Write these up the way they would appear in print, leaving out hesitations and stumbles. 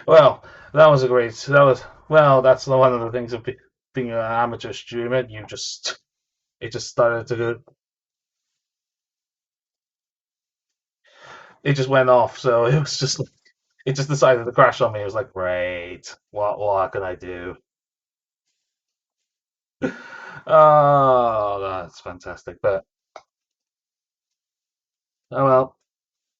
Well, that was a great. That was well. That's one of the things of being an amateur streamer. You just it just started to go. It just went off. So it was just it just decided to crash on me. It was like, great. What can I do? Oh, that's fantastic. But oh well.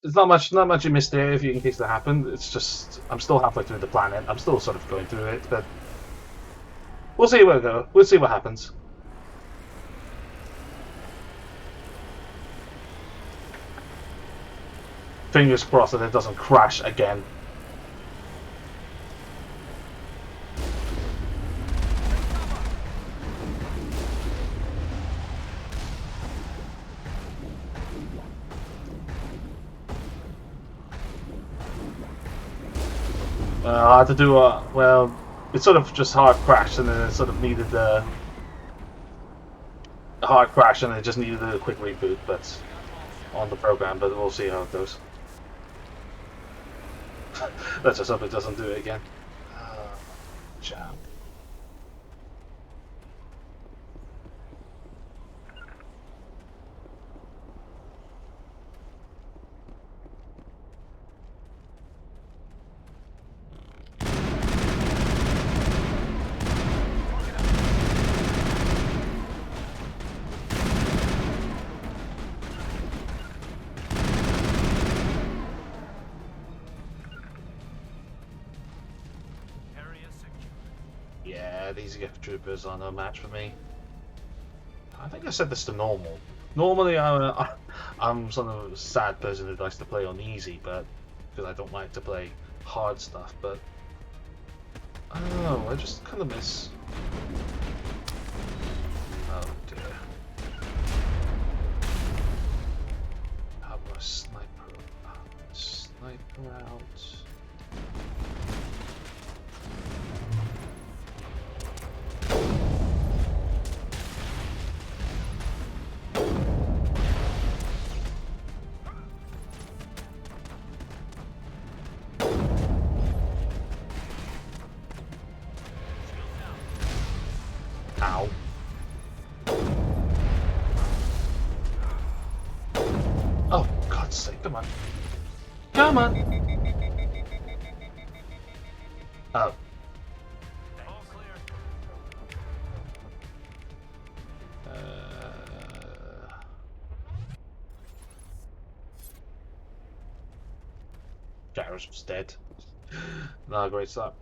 There's not much you missed there if you in case that happened. It's just I'm still halfway through the planet. I'm still sort of going through it, but we'll see where we go. We'll see what happens. Fingers crossed that it doesn't crash again. I had to do a well. It sort of just hard crashed, and then it sort of needed a hard crash, and it just needed a quick reboot. But on the program, but we'll see how it goes. Let's just hope it doesn't do it again. Jam. Yeah, these gift troopers are no match for me. I think I said this to normal. Normally, I'm sort of a sad person who likes to play on easy, but because I don't like to play hard stuff. But I don't know. I just kind of miss. Oh dear. How do I sniper? Sniper out. Ow. Oh, God's sake, come on. Come on! Oh. Garrus was dead. No, great start.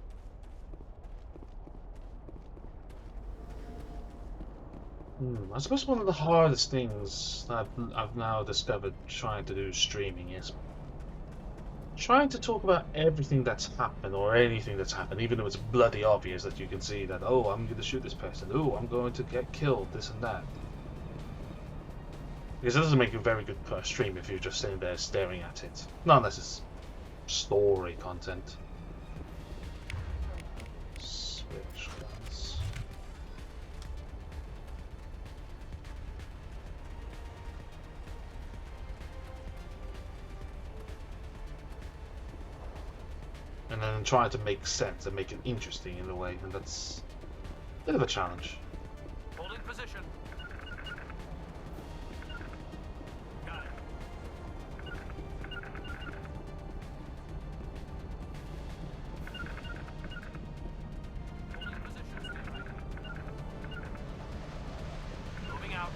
I suppose one of the hardest things that I've now discovered trying to do streaming is trying to talk about everything that's happened or anything that's happened, even though it's bloody obvious that you can see that, oh, I'm going to shoot this person, oh, I'm going to get killed, this and that. Because it doesn't make a very good stream if you're just sitting there staring at it. Not unless it's story content. Switch guns. And then trying to make sense and make it interesting in a way, and that's a bit of a challenge. Holding position. Got it. Holding position. Moving out.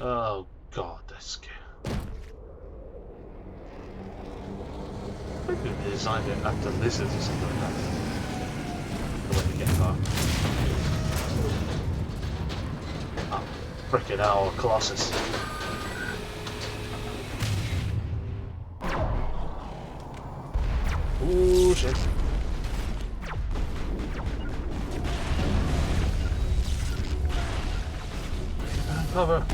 Oh god, that's scary. I think they designed it after lizards or something like that. The way they get far. Oh, frickin' hell, Colossus. Ooh, shit. Cover.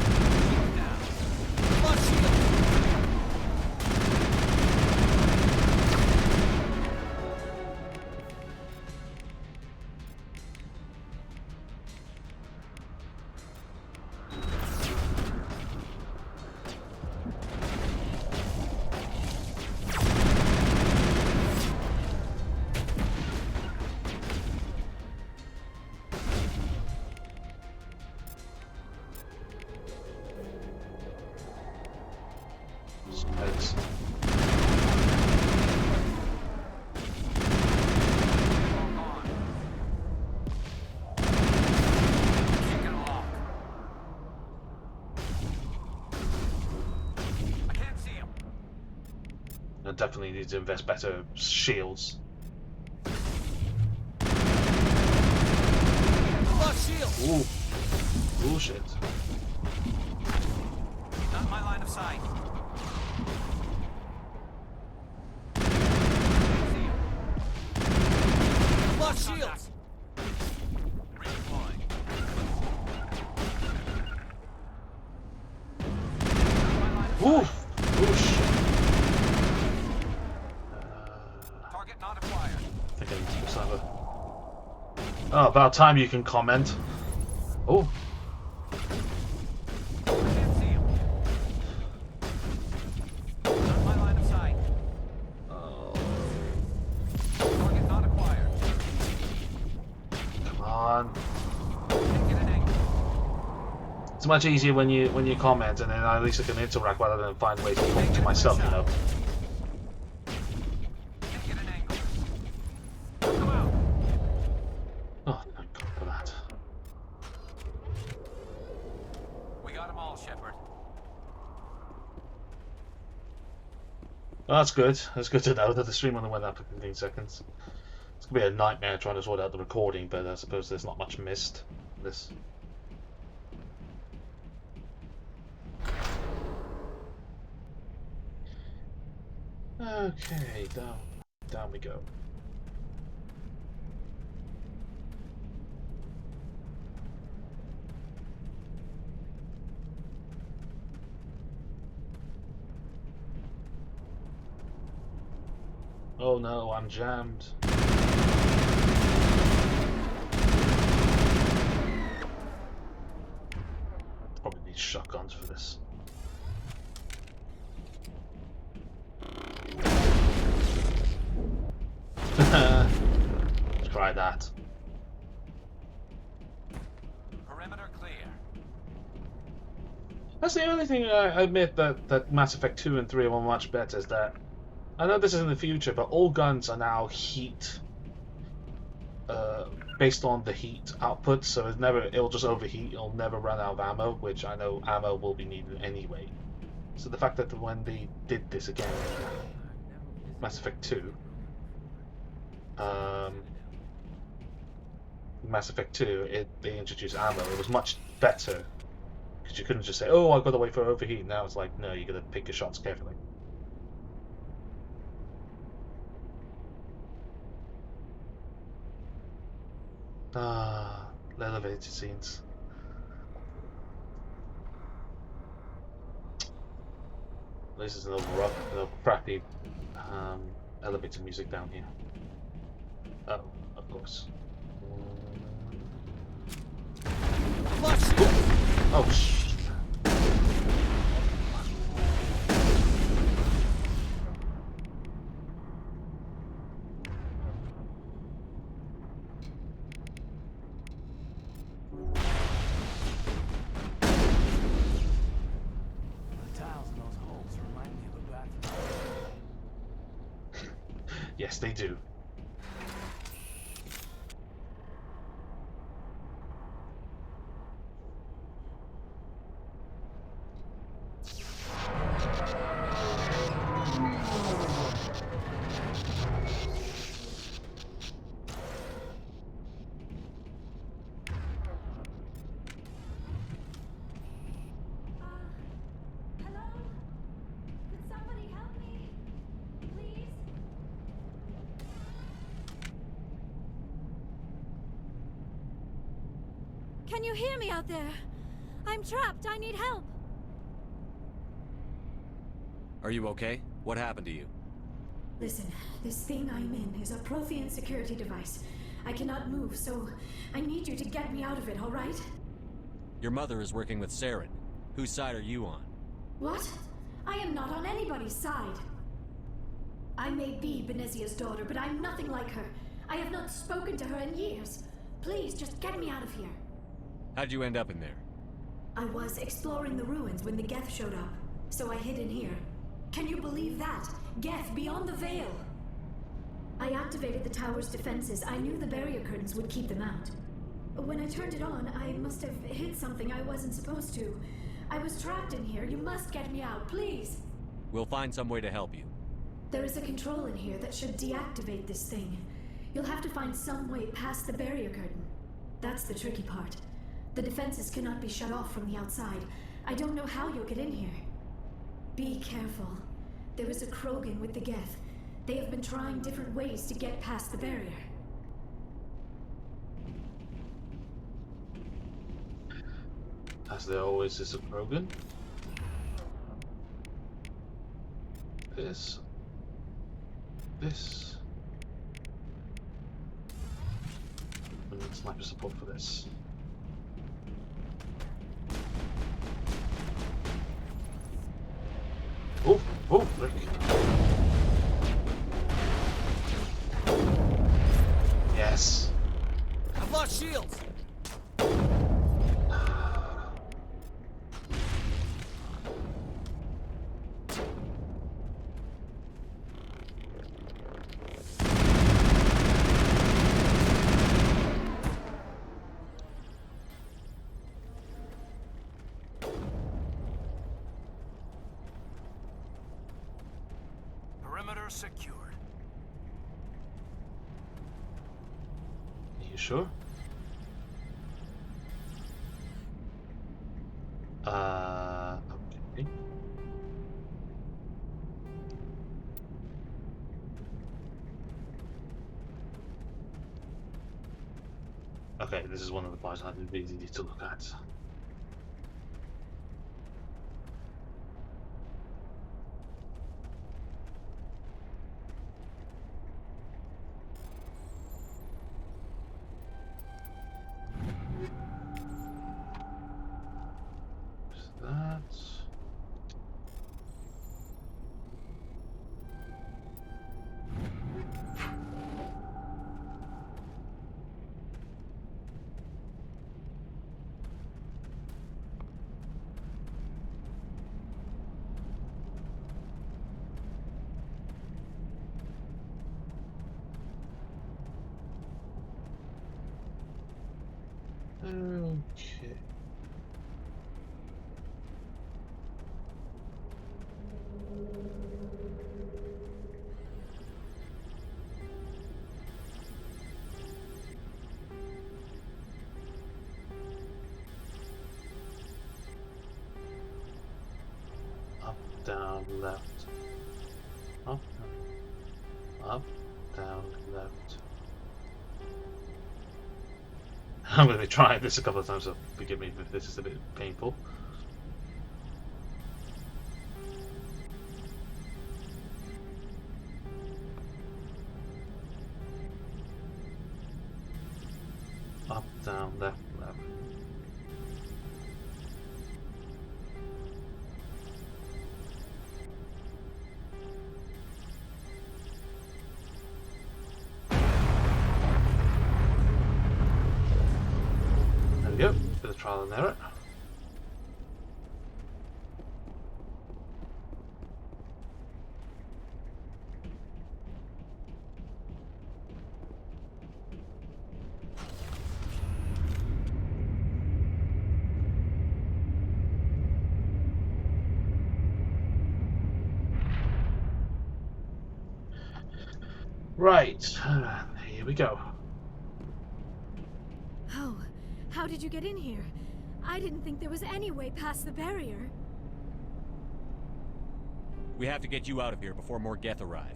I definitely need to invest better shields. Lost shield. Ooh. Bullshit. Not my line of sight. Lost shields. Redeploying. Oof. Oosh. Target not acquired. I think I need to just have a... Oh, about time you can comment. Oh. Can't see him. Not my line of sight. Target not acquired. Come on. Can't get an angle. It's much easier when you comment, and then at least I can interact rather than find ways to talk to myself, you know. Can't get an angle. Come out. Oh, thank God for that. We got them all, Shepard. Well, that's good. That's good to know that the stream only went up for 15 seconds. It's gonna be a nightmare trying to sort out the recording, but I suppose there's not much missed. This. Okay, down we go. Oh no, I'm jammed. Probably need shotguns for this. Try that. Perimeter clear. That's the only thing I admit that Mass Effect 2 and 3 are much better, is that I know this is in the future, but all guns are now heat based on the heat output, so it'll just overheat, it'll never run out of ammo, which I know ammo will be needed anyway. So the fact that when they did this again, Mass Effect 2, Mass Effect 2, they introduced ammo, it was much better, because you couldn't just say, oh, I've got to wait for overheat. Now it's like, no, you got to pick your shots carefully. Ah, the elevator scenes. This is no crappy elevator music down here. Oh, of course. Oh, shit. Yes, they do. Can you hear me out there? I'm trapped. I need help. Are you okay? What happened to you? Listen, this thing I'm in is a Prothean security device. I cannot move, so I need you to get me out of it, all right? Your mother is working with Saren. Whose side are you on? What? I am not on anybody's side. I may be Benezia's daughter, but I'm nothing like her. I have not spoken to her in years. Please, just get me out of here. How'd you end up in there? I was exploring the ruins when the Geth showed up, so I hid in here. Can you believe that? Geth beyond the veil! I activated the tower's defenses. I knew the barrier curtains would keep them out. When I turned it on, I must have hit something I wasn't supposed to. I was trapped in here. You must get me out, please! We'll find some way to help you. There is a control in here that should deactivate this thing. You'll have to find some way past the barrier curtain. That's the tricky part. The defenses cannot be shut off from the outside. I don't know how you'll get in here. Be careful. There is a Krogan with the Geth. They have been trying different ways to get past the barrier. As there always is a Krogan. This. We need sniper support for this. Oh, Rick. Yes. I've lost shields. Perimeter secured. Are you sure? Okay. Okay, this is one of the parts I really need to look at. Okay. Up, down, left. Up, down, left. I'm going to try this a couple of times, so forgive me if this is a bit painful. Up, down, left, left. There we go, bit of trial and error. Right, here we go. Oh, how did you get in here? I didn't think there was any way past the barrier. We have to get you out of here before more Geth arrive.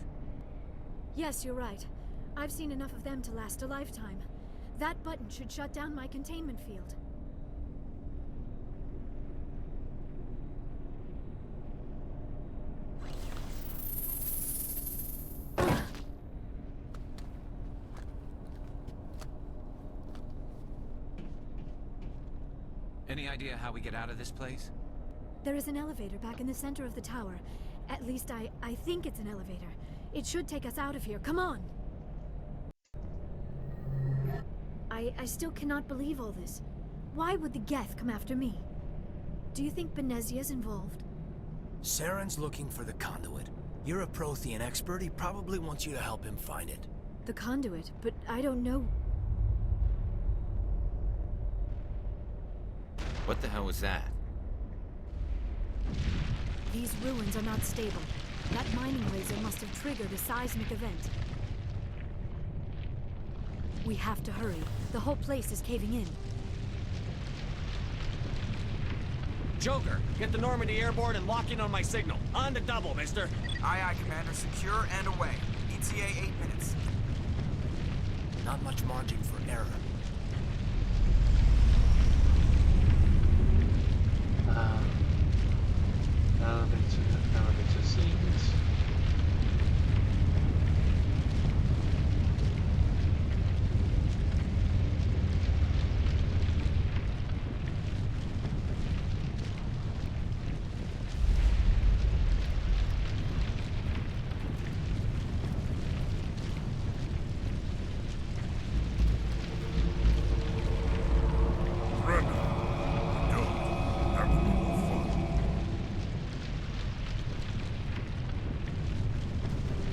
Yes, you're right. I've seen enough of them to last a lifetime. That button should shut down my containment field. Any idea how we get out of this place? There is an elevator back in the center of the tower. At least I think it's an elevator. It should take us out of here. Come on! I still cannot believe all this. Why would the Geth come after me? Do you think Benezia's involved? Saren's looking for the conduit. You're a Prothean expert. He probably wants you to help him find it. The conduit, but I don't know. What the hell was that? These ruins are not stable. That mining laser must have triggered a seismic event. We have to hurry. The whole place is caving in. Joker, get the Normandy airborne and lock in on my signal. On the double, mister. Aye, aye, Commander. Secure and away. ETA 8 minutes. Not much margin for error. Elevator sequence.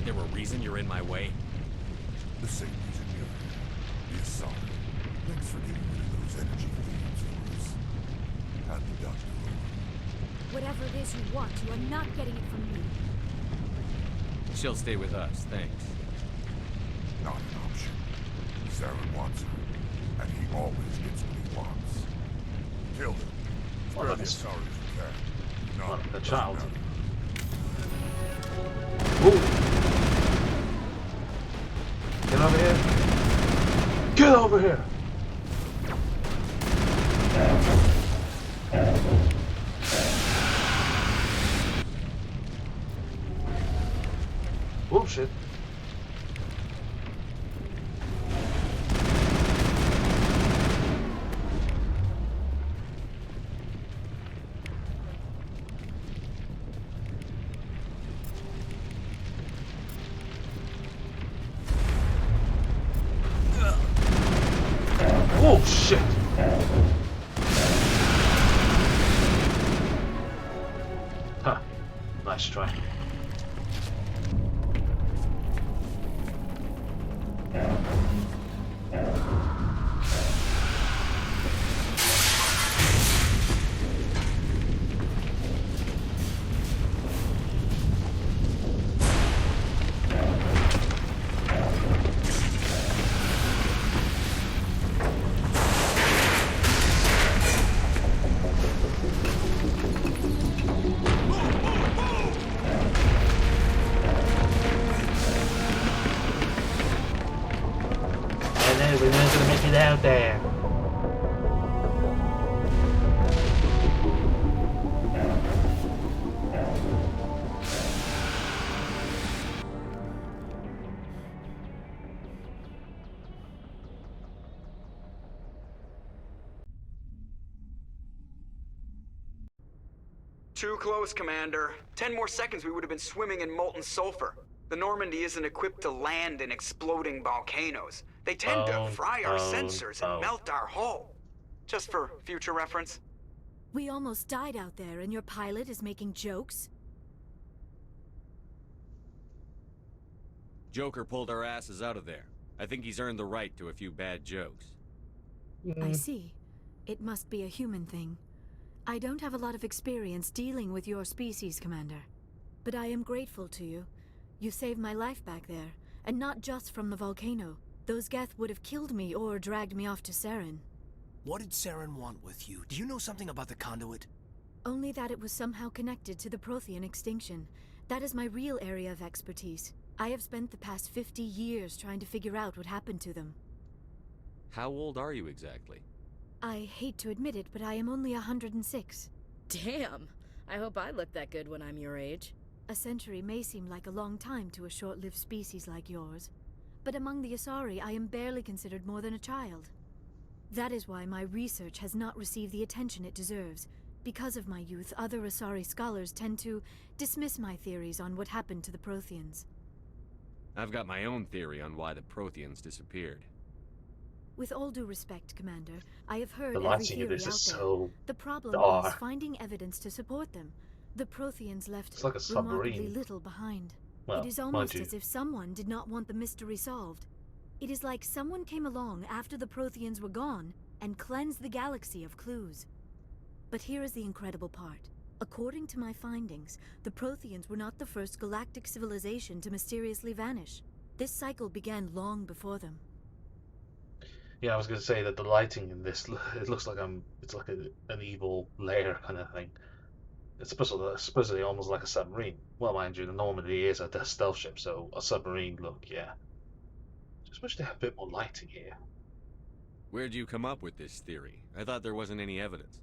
There a reason you're in my way? The same reason you're here. The Asari. Thanks for getting rid of those energy fields for us. Hand the doctor over. Whatever it is you want, you are not getting it from me. She'll stay with us, thanks. Not an option. Saren wants her, and he always gets what he wants. Kill him. Well, Spare the that's- Asari if you can. No, Well, the doesn't child. matter. Ooh. Get over here. Get over here. Oh shit. Oh shit! Huh. Nice try. We're not gonna make it out there. Too close, Commander. 10 more seconds we would have been swimming in molten sulfur. The Normandy isn't equipped to land in exploding volcanoes. They tend to fry our sensors and melt our hull. Just for future reference. We almost died out there, and your pilot is making jokes? Joker pulled our asses out of there. I think he's earned the right to a few bad jokes. I see. It must be a human thing. I don't have a lot of experience dealing with your species, Commander. But I am grateful to you. You saved my life back there, and not just from the volcano. Those Geth would have killed me or dragged me off to Saren. What did Saren want with you? Do you know something about the conduit? Only that it was somehow connected to the Prothean extinction. That is my real area of expertise. I have spent the past 50 years trying to figure out what happened to them. How old are you exactly? I hate to admit it, but I am only 106. Damn! I hope I look that good when I'm your age. A century may seem like a long time to a short-lived species like yours. But among the Asari, I am barely considered more than a child. That is why my research has not received the attention it deserves. Because of my youth, other Asari scholars tend to dismiss my theories on what happened to the Protheans. I've got my own theory on why the Protheans disappeared. With all due respect, Commander, I have heard The every lighting of theory this out is there. so The problem dark. is finding evidence to support them. The Protheans left It's like a remarkably submarine. little behind. Well, It is mind almost you. as if someone did not want the mystery solved. It is like someone came along after the Protheans were gone and cleansed the galaxy of clues. But here is the incredible part. According to my findings, the Protheans were not the first galactic civilization to mysteriously vanish. This cycle began long before them. Yeah, I was going to say that the lighting in this, it looks like it's like an evil lair kind of thing. It's supposedly almost like a submarine. Well, mind you, the Normandy is a stealth ship, so a submarine look, yeah. Just wish they had a bit more lighting here. Where'd you come up with this theory? I thought there wasn't any evidence.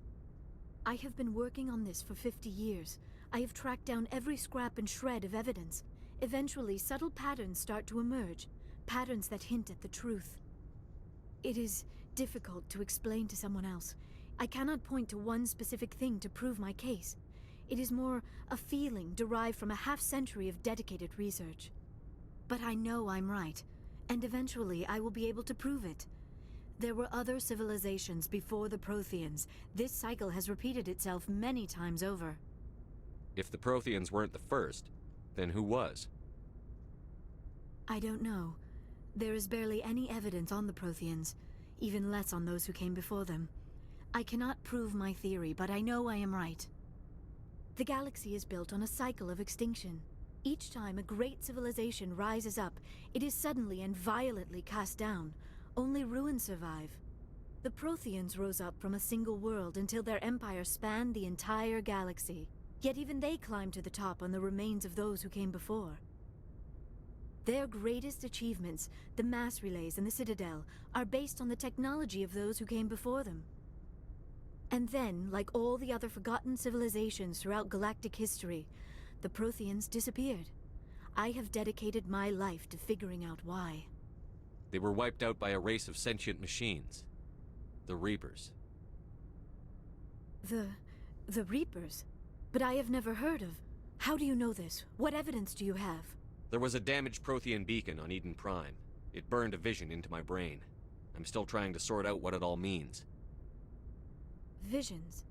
I have been working on this for 50 years. I have tracked down every scrap and shred of evidence. Eventually, subtle patterns start to emerge, patterns that hint at the truth. It is difficult to explain to someone else. I cannot point to one specific thing to prove my case. It is more a feeling derived from a half-century of dedicated research. But I know I'm right, and eventually I will be able to prove it. There were other civilizations before the Protheans. This cycle has repeated itself many times over. If the Protheans weren't the first, then who was? I don't know. There is barely any evidence on the Protheans, even less on those who came before them. I cannot prove my theory, but I know I am right. The galaxy is built on a cycle of extinction. Each time a great civilization rises up, it is suddenly and violently cast down. Only ruins survive. The Protheans rose up from a single world until their empire spanned the entire galaxy. Yet even they climbed to the top on the remains of those who came before. Their greatest achievements, the mass relays and the Citadel, are based on the technology of those who came before them. And then, like all the other forgotten civilizations throughout galactic history, the Protheans disappeared. I have dedicated my life to figuring out why. They were wiped out by a race of sentient machines. The Reapers. The Reapers? But I have never heard of. How do you know this? What evidence do you have? There was a damaged Prothean beacon on Eden Prime. It burned a vision into my brain. I'm still trying to sort out what it all means. Visions?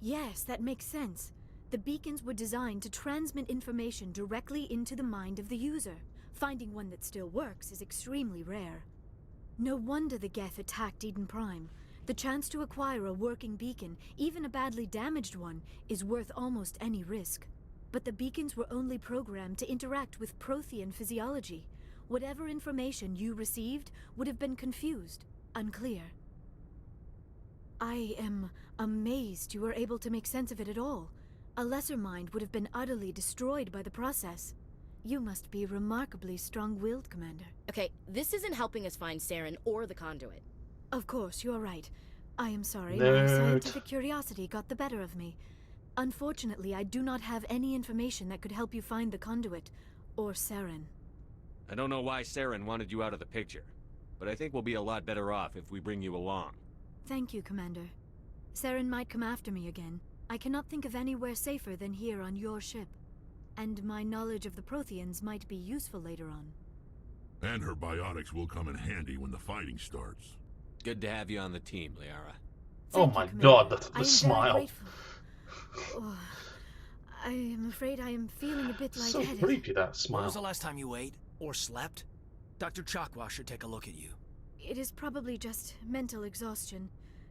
Yes, that makes sense. The beacons were designed to transmit information directly into the mind of the user. Finding one that still works is extremely rare. No wonder the Geth attacked Eden Prime. The chance to acquire a working beacon, even a badly damaged one, is worth almost any risk. But the beacons were only programmed to interact with Prothean physiology. Whatever information you received would have been confused, unclear. I am amazed you were able to make sense of it at all. A lesser mind would have been utterly destroyed by the process. You must be remarkably strong-willed, Commander. Okay, this isn't helping us find Saren or the conduit. Of course, you're right. I am sorry, Nerd. my scientific curiosity got the better of me. Unfortunately, I do not have any information that could help you find the conduit, or Saren. I don't know why Saren wanted you out of the picture, but I think we'll be a lot better off if we bring you along. Thank you, Commander. Saren might come after me again. I cannot think of anywhere safer than here on your ship. And my knowledge of the Protheans might be useful later on. And her biotics will come in handy when the fighting starts. Good to have you on the team, Liara. Oh Thank my you, god, Commander. the I am smile. very grateful. Oh, I am afraid I am feeling a bit So lightheaded. creepy, that When was the smile. last time you ate? Or slept? Dr. Chakwa should take a look at you. It is probably just mental exhaustion,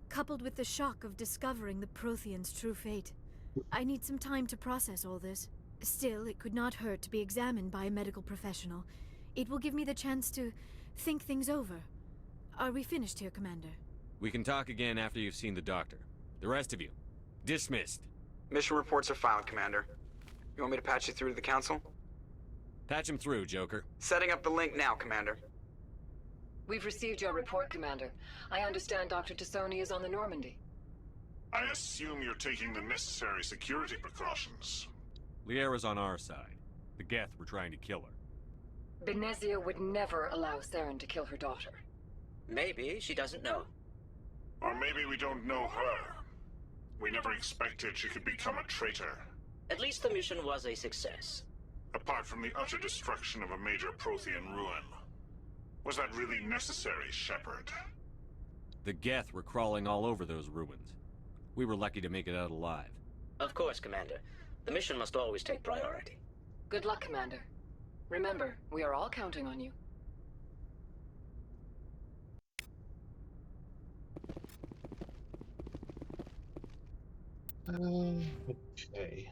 coupled with the shock of discovering the Protheans' true fate. I need some time to process all this. Still, it could not hurt to be examined by a medical professional. It will give me the chance to think things over. Are we finished here, Commander? We can talk again after you've seen the doctor. The rest of you, dismissed. Mission reports are filed, Commander. You want me to patch you through to the Council? Patch him through, Joker. Setting up the link now, Commander. We've received your report, Commander. I understand Dr. Tassoni is on the Normandy. I assume you're taking the necessary security precautions. Liara's on our side. The Geth were trying to kill her. Benezia would never allow Saren to kill her daughter. Maybe she doesn't know. Or maybe we don't know her. We never expected she could become a traitor. At least the mission was a success. Apart from the utter destruction of a major Prothean ruin. Was that really necessary, Shepard? The Geth were crawling all over those ruins. We were lucky to make it out alive. Of course, Commander. The mission must always take priority. Good luck, Commander. Remember, we are all counting on you. Okay.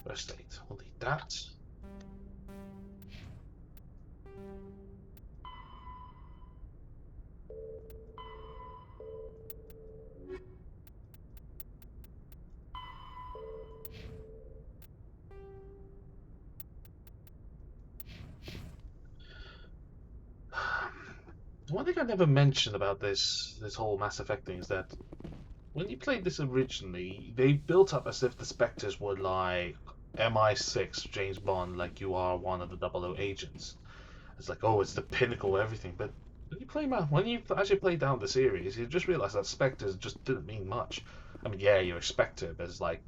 First aid. We'll need that. One thing I never mentioned about this whole Mass Effect thing is that when you played this originally, they built up as if the Spectres were like MI6 James Bond, like you are one of the 00 agents. It's like, oh, it's the pinnacle of everything. But when you actually play down the series, you just realize that Spectres just didn't mean much. I mean, yeah, you're a Spectre, but it's like,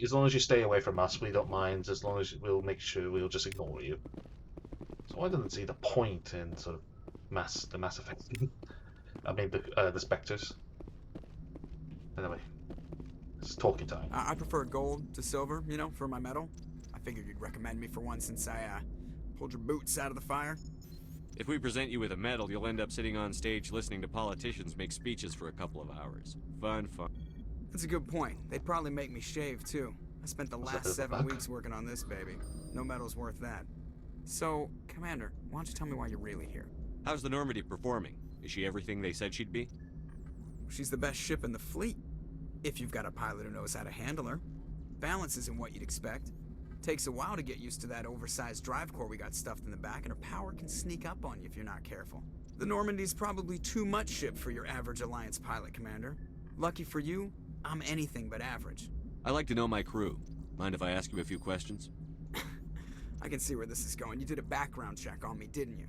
as long as you stay away from us, we don't mind. As long as we'll make sure we'll just ignore you. So I didn't see the point in sort of the Mass Effect. I mean, the Spectres. Anyway, it's talking time. I prefer gold to silver, you know, for my medal. I figured you'd recommend me for one since I pulled your boots out of the fire. If we present you with a medal, you'll end up sitting on stage listening to politicians make speeches for a couple of hours. Fun. That's a good point. They'd probably make me shave, too. I spent the last 7 weeks working on this baby. No medal's worth that. So, Commander, why don't you tell me why you're really here? How's the Normandy performing? Is she everything they said she'd be? She's the best ship in the fleet. If you've got a pilot who knows how to handle her. Balance isn't what you'd expect. Takes a while to get used to that oversized drive core we got stuffed in the back, and her power can sneak up on you if you're not careful. The Normandy's probably too much ship for your average Alliance pilot, Commander. Lucky for you, I'm anything but average. I like to know my crew. Mind if I ask you a few questions? I can see where this is going. You did a background check on me, didn't you?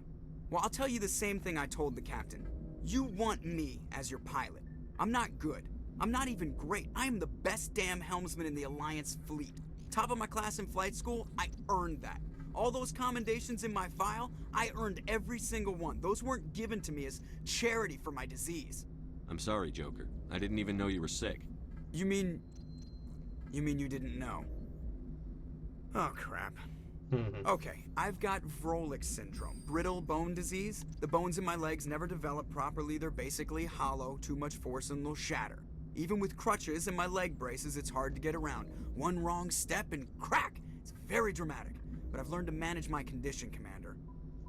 Well, I'll tell you the same thing I told the captain. You want me as your pilot. I'm not good. I'm not even great. I am the best damn helmsman in the Alliance fleet. Top of my class in flight school, I earned that. All those commendations in my file, I earned every single one. Those weren't given to me as charity for my disease. I'm sorry, Joker. I didn't even know you were sick. You mean you didn't know? Oh, crap. Okay, I've got Vrolik syndrome, brittle bone disease. The bones in my legs never develop properly. They're basically hollow, too much force and they'll shatter. Even with crutches and my leg braces, it's hard to get around. One wrong step and crack! It's very dramatic. But I've learned to manage my condition, Commander.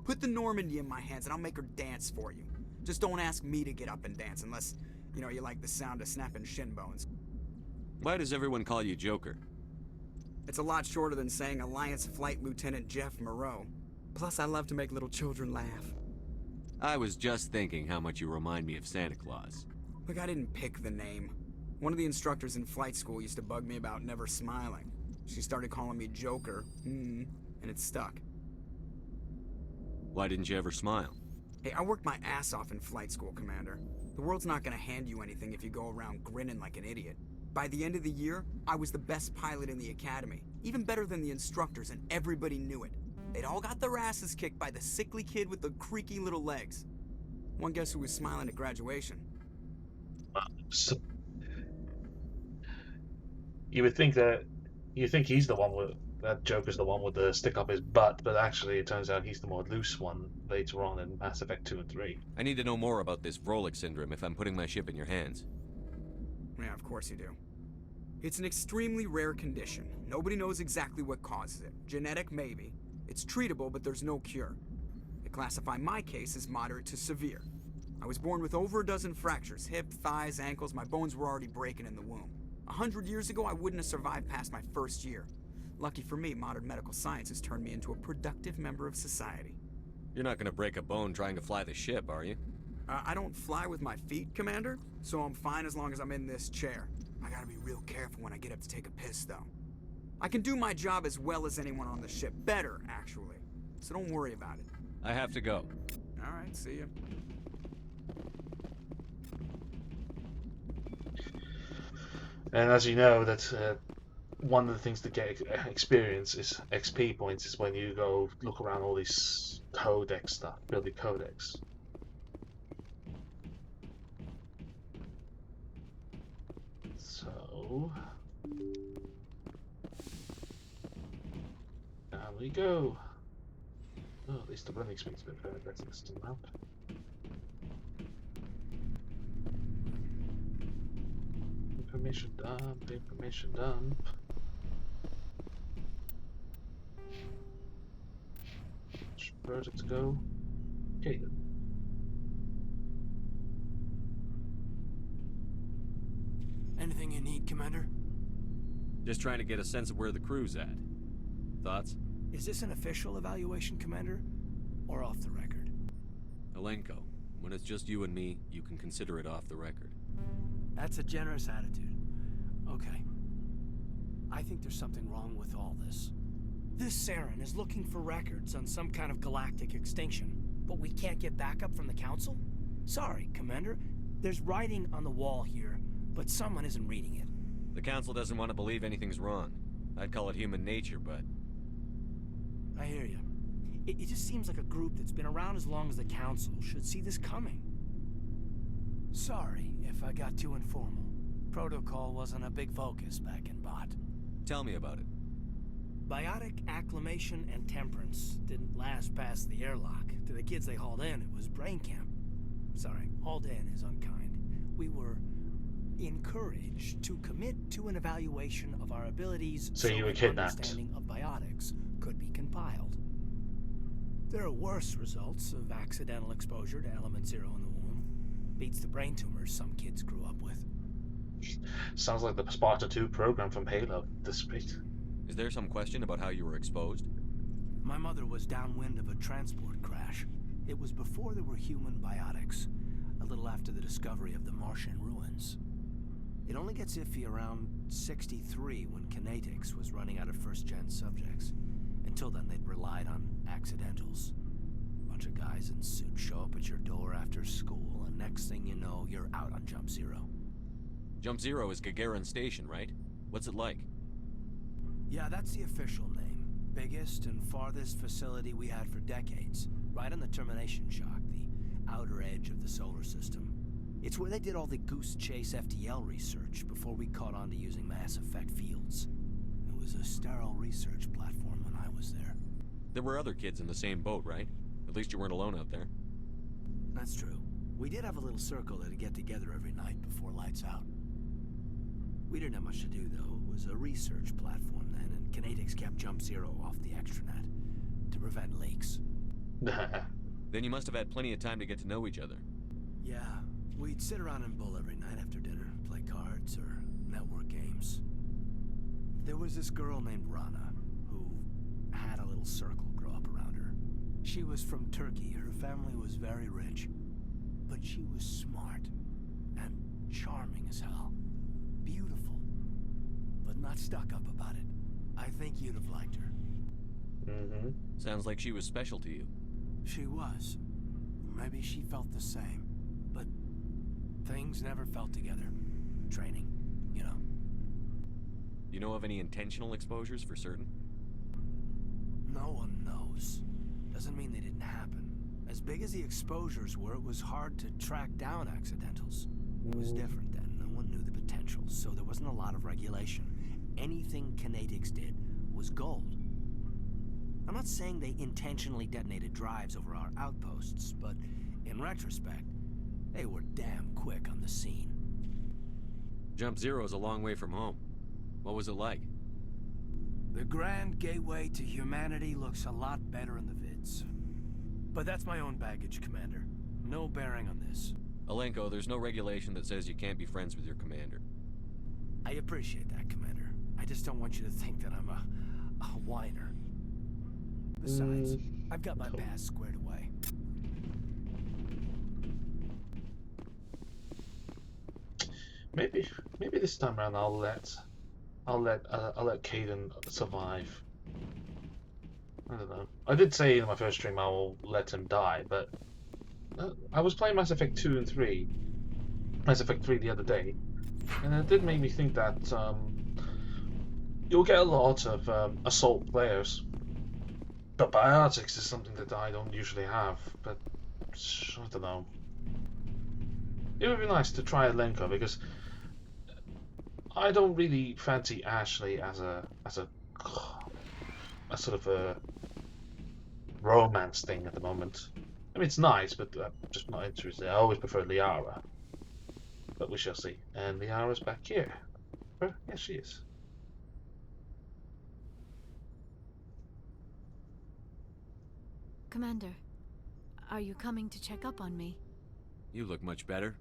Put the Normandy in my hands and I'll make her dance for you. Just don't ask me to get up and dance unless, you know, you like the sound of snapping shin bones. Why does everyone call you Joker? It's a lot shorter than saying Alliance Flight Lieutenant Jeff Moreau. Plus, I love to make little children laugh. I was just thinking how much you remind me of Santa Claus. Look, I didn't pick the name. One of the instructors in flight school used to bug me about never smiling. She started calling me Joker, and it stuck. Why didn't you ever smile? Hey, I worked my ass off in flight school, Commander. The world's not gonna hand you anything if you go around grinning like an idiot. By the end of the year, I was the best pilot in the academy. Even better than the instructors, and everybody knew it. They'd all got their asses kicked by the sickly kid with the creaky little legs. One guess who was smiling at graduation? You would think he's the one with that Joker's the one with the stick up his butt, but actually it turns out he's the more loose one later on in Mass Effect 2 and 3. I need to know more about this Vrolik syndrome if I'm putting my ship in your hands. Yeah, of course you do. It's an extremely rare condition. Nobody knows exactly what causes it. Genetic, maybe. It's treatable, but there's no cure. They classify my case as moderate to severe. I was born with over a dozen fractures, hip, thighs, ankles. My bones were already breaking in the womb. 100 years ago, I wouldn't have survived past my first year. Lucky for me, modern medical science has turned me into a productive member of society. You're not gonna break a bone trying to fly the ship, are you? I don't fly with my feet, Commander, so I'm fine as long as I'm in this chair. I gotta be real careful when I get up to take a piss, though. I can do my job as well as anyone on the ship. Better, actually. So don't worry about it. I have to go. All right, see ya. And as you know, that one of the things to get experience is XP points is when you go look around all these codex stuff, build the codex. So down we go. Oh, at least the running speed's a bit better this time around. Information dump, information dump. Where to go? Okay then. Anything you need, Commander? Just trying to get a sense of where the crew's at. Thoughts? Is this an official evaluation, Commander? Or off the record? Alenko, when it's just you and me, you can consider it off the record. That's a generous attitude. Okay. I think there's something wrong with all this. This Saren is looking for records on some kind of galactic extinction, but we can't get backup from the Council? Sorry, Commander. There's writing on the wall here, but someone isn't reading it. The Council doesn't want to believe anything's wrong. I'd call it human nature, but... I hear you. It just seems like a group that's been around as long as the Council should see this coming. Sorry if I got too informal. Protocol wasn't a big focus back in Bot. Tell me about it. Biotic acclimation and temperance didn't last past the airlock. To the kids they hauled in, it was brain camp. Sorry, hauled in is unkind. We were encouraged to commit to an evaluation of our abilities so you were an kidnapped. Understanding of biotics could be compiled. There are worse results of accidental exposure to element 0 in the womb. Beats the brain tumors some kids grew up with. Sounds like the Sparta 2 program from Halo, this bit. Is there some question about how you were exposed? My mother was downwind of a transport crash. It was before there were human biotics, a little after the discovery of the Martian ruins. It only gets iffy around 63 when Kinetics was running out of first-gen subjects. Until then, they'd relied on accidentals. A bunch of guys in suits show up at your door after school, and next thing you know, you're out on Jump Zero. Jump Zero is Gagarin Station, right? What's it like? Yeah, that's the official name. Biggest and farthest facility we had for decades. Right on the termination shock, the outer edge of the solar system. It's where they did all the Goose Chase FTL research before we caught on to using mass effect fields. It was a sterile research platform when I was there. There were other kids in the same boat, right? At least you weren't alone out there. That's true. We did have a little circle that'd get together every night before lights out. We didn't have much to do, though. It was a research platform then, and Kinetics kept Jump Zero off the extranet to prevent leaks. Then you must have had plenty of time to get to know each other. Yeah, we'd sit around and bull every night after dinner, play cards or network games. There was this girl named Rana, who had a little circle grow up around her. She was from Turkey. Her family was very rich. But she was smart and charming as hell. Beautiful, but not stuck up about it. I think you'd have liked her. Mm-hmm. Sounds like she was special to you. She was. Maybe she felt the same. But things never felt together. Training, you know. You know of any intentional exposures for certain? No one knows. Doesn't mean they didn't happen. As big as the exposures were, it was hard to track down accidentals. It was different then. No one knew the potential, so there wasn't a lot of regulation. Anything Kinetics did was gold. I'm not saying they intentionally detonated drives over our outposts, but in retrospect, they were damn quick on the scene. Jump Zero is a long way from home. What was it like? The grand gateway to humanity looks a lot better in the vids. But that's my own baggage, Commander. No bearing on this. Alenko, there's no regulation that says you can't be friends with your commander. I appreciate that, Commander. I just don't want you to think that I'm a whiner. Besides, I've got my past squared away. Maybe this time around I'll let Caden survive. I don't know. I did say in my first stream I will let him die, but I was playing Mass Effect 2 and 3, Mass Effect 3 the other day, and it did make me think that you'll get a lot of assault players. But biotics is something that I don't usually have. But I don't know. It would be nice to try a Lenko because I don't really fancy Ashley as a sort of a romance thing at the moment. I mean, it's nice, but I'm just not interested. I always prefer Liara. But we shall see. And Liara's back here. Yes, she is. Commander, are you coming to check up on me? You look much better.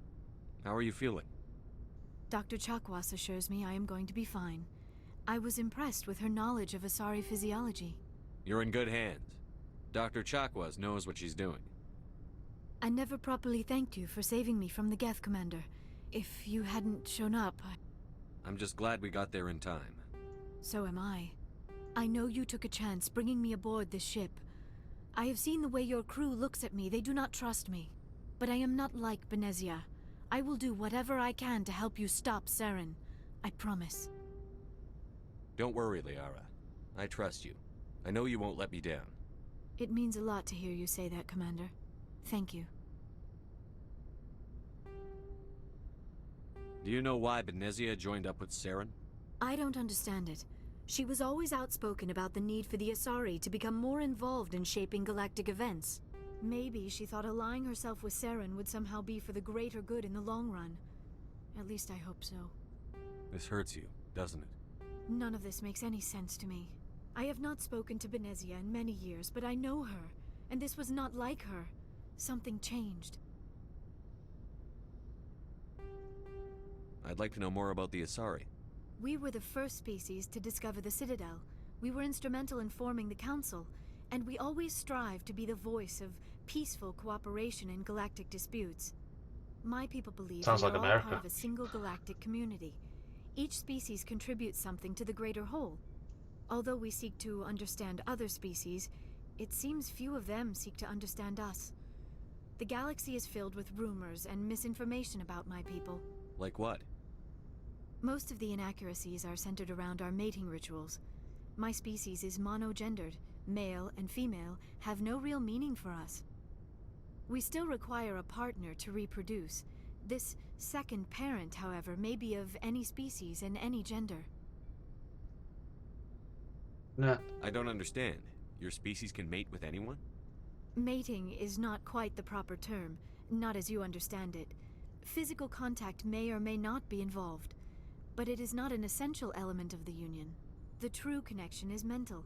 How are you feeling? Dr. Chakwas assures me I am going to be fine. I was impressed with her knowledge of Asari physiology. You're in good hands. Dr. Chakwas knows what she's doing. I never properly thanked you for saving me from the Geth, Commander. If you hadn't shown up, I'm just glad we got there in time. So am I. I know you took a chance bringing me aboard this ship. I have seen the way your crew looks at me. They do not trust me. But I am not like Benezia. I will do whatever I can to help you stop Saren. I promise. Don't worry, Liara. I trust you. I know you won't let me down. It means a lot to hear you say that, Commander. Thank you. Do you know why Benezia joined up with Saren? I don't understand it. She was always outspoken about the need for the Asari to become more involved in shaping galactic events. Maybe she thought allying herself with Saren would somehow be for the greater good in the long run. At least I hope so. This hurts you, doesn't it? None of this makes any sense to me. I have not spoken to Benezia in many years, but I know her, and this was not like her. Something changed. I'd like to know more about the Asari. We were the first species to discover the Citadel. We were instrumental in forming the Council, and we always strive to be the voice of peaceful cooperation in galactic disputes. My people believe we are all part of a single galactic community. Each species contributes something to the greater whole. Although we seek to understand other species, it seems few of them seek to understand us. The galaxy is filled with rumors and misinformation about my people. Like what? Most of the inaccuracies are centered around our mating rituals. My species is monogendered. Male and female have no real meaning for us. We still require a partner to reproduce. This second parent, however, may be of any species and any gender. Nah. I don't understand. Your species can mate with anyone? Mating is not quite the proper term, not as you understand it. Physical contact may or may not be involved, but it is not an essential element of the union. The true connection is mental.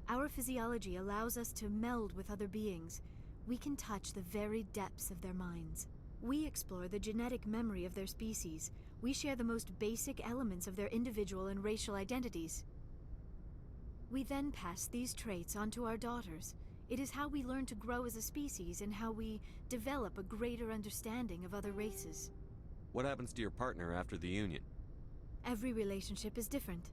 Our physiology allows us to meld with other beings. We can touch the very depths of their minds. We explore the genetic memory of their species. We share the most basic elements of their individual and racial identities. We then pass these traits on to our daughters. It is how we learn to grow as a species and how we develop a greater understanding of other races. What happens to your partner after the union? Every relationship is different.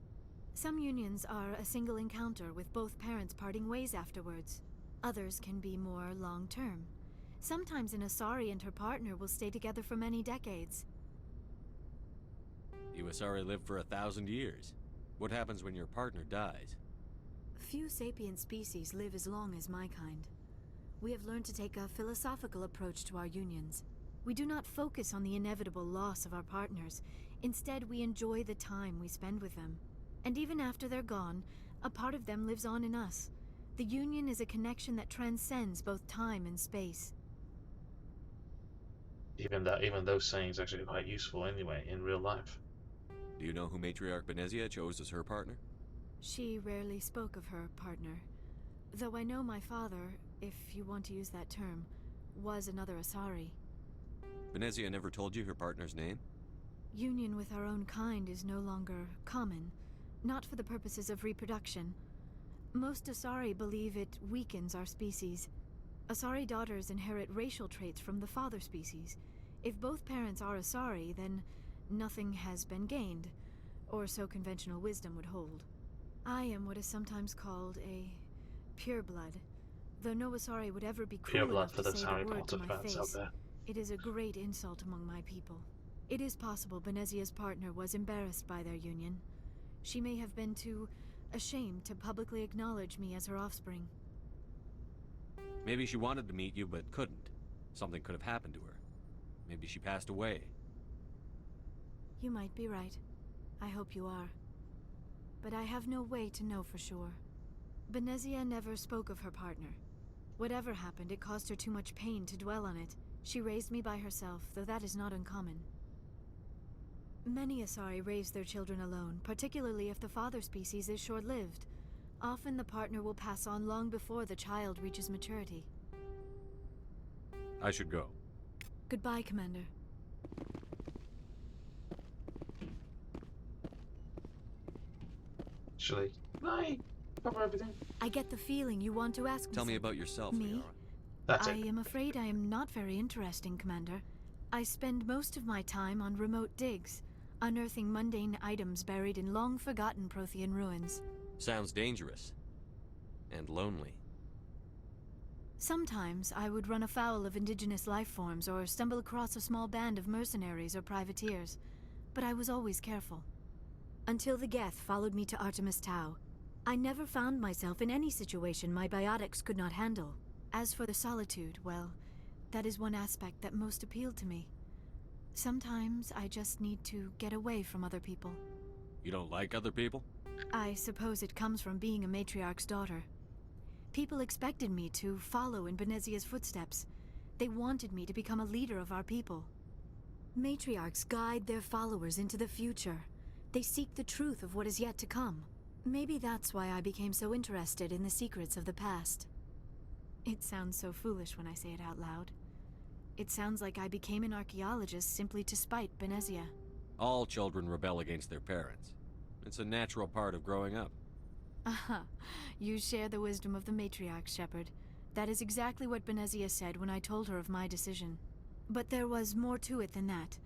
Some unions are a single encounter with both parents parting ways afterwards. Others can be more long-term. Sometimes an Asari and her partner will stay together for many decades. You Asari live for 1,000 years. What happens when your partner dies? Few sapient species live as long as my kind. We have learned to take a philosophical approach to our unions. We do not focus on the inevitable loss of our partners. Instead, we enjoy the time we spend with them. And even after they're gone, a part of them lives on in us. The union is a connection that transcends both time and space. Even those sayings are actually quite useful anyway in real life. Do you know who Matriarch Benezia chose as her partner? She rarely spoke of her partner. Though I know my father, if you want to use that term, was another Asari. Benezia never told you her partner's name? Union with our own kind is no longer common, not for the purposes of reproduction. Most Asari believe it weakens our species. Asari daughters inherit racial traits from the father species. If both parents are Asari, then nothing has been gained, or so conventional wisdom would hold. I am what is sometimes called a pureblood. Though no Asari would ever be cruel enough to say the word to my face, it is a great insult among my people. It is possible Benezia's partner was embarrassed by their union. She may have been too ashamed to publicly acknowledge me as her offspring. Maybe she wanted to meet you but couldn't. Something could have happened to her. Maybe she passed away. You might be right. I hope you are. But I have no way to know for sure. Benezia never spoke of her partner. Whatever happened, it caused her too much pain to dwell on it. She raised me by herself, though that is not uncommon. Many Asari raise their children alone, particularly if the father species is short-lived. Often the partner will pass on long before the child reaches maturity. I should go. Goodbye, Commander. Actually, can I cover everything? I get the feeling you want to ask me. Tell me about yourself, Me? Liara. That's I it. am afraid I am not very interesting, Commander. I spend most of my time on remote digs, unearthing mundane items buried in long-forgotten Prothean ruins. Sounds dangerous. And lonely. Sometimes I would run afoul of indigenous life forms or stumble across a small band of mercenaries or privateers, but I was always careful. Until the Geth followed me to Artemis Tau, I never found myself in any situation my biotics could not handle. As for the solitude, well, that is one aspect that most appealed to me. Sometimes I just need to get away from other people. You don't like other people? I suppose it comes from being a matriarch's daughter. People expected me to follow in Benezia's footsteps. They wanted me to become a leader of our people. Matriarchs guide their followers into the future. They seek the truth of what is yet to come. Maybe that's why I became so interested in the secrets of the past. It sounds so foolish when I say it out loud. It sounds like I became an archaeologist simply to spite Benezia. All children rebel against their parents. It's a natural part of growing up. Aha, you share the wisdom of the matriarch, Shepard. That is exactly what Benezia said when I told her of my decision. But there was more to it than that.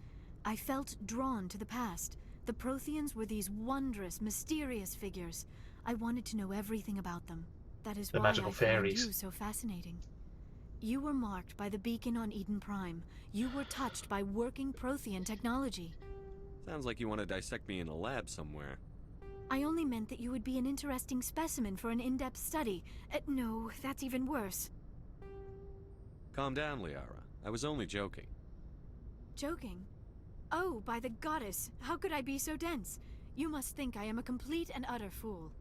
I felt drawn to the past. The Protheans were these wondrous, mysterious figures. I wanted to know everything about them. That is The why magical I found fairies. you so fascinating. You were marked by the beacon on Eden Prime. You were touched by working Prothean technology. Sounds like you want to dissect me in a lab somewhere. I only meant that you would be an interesting specimen for an in-depth study. No, that's even worse. Calm down, Liara. I was only joking. Joking? Oh, by the goddess, how could I be so dense? You must think I am a complete and utter fool.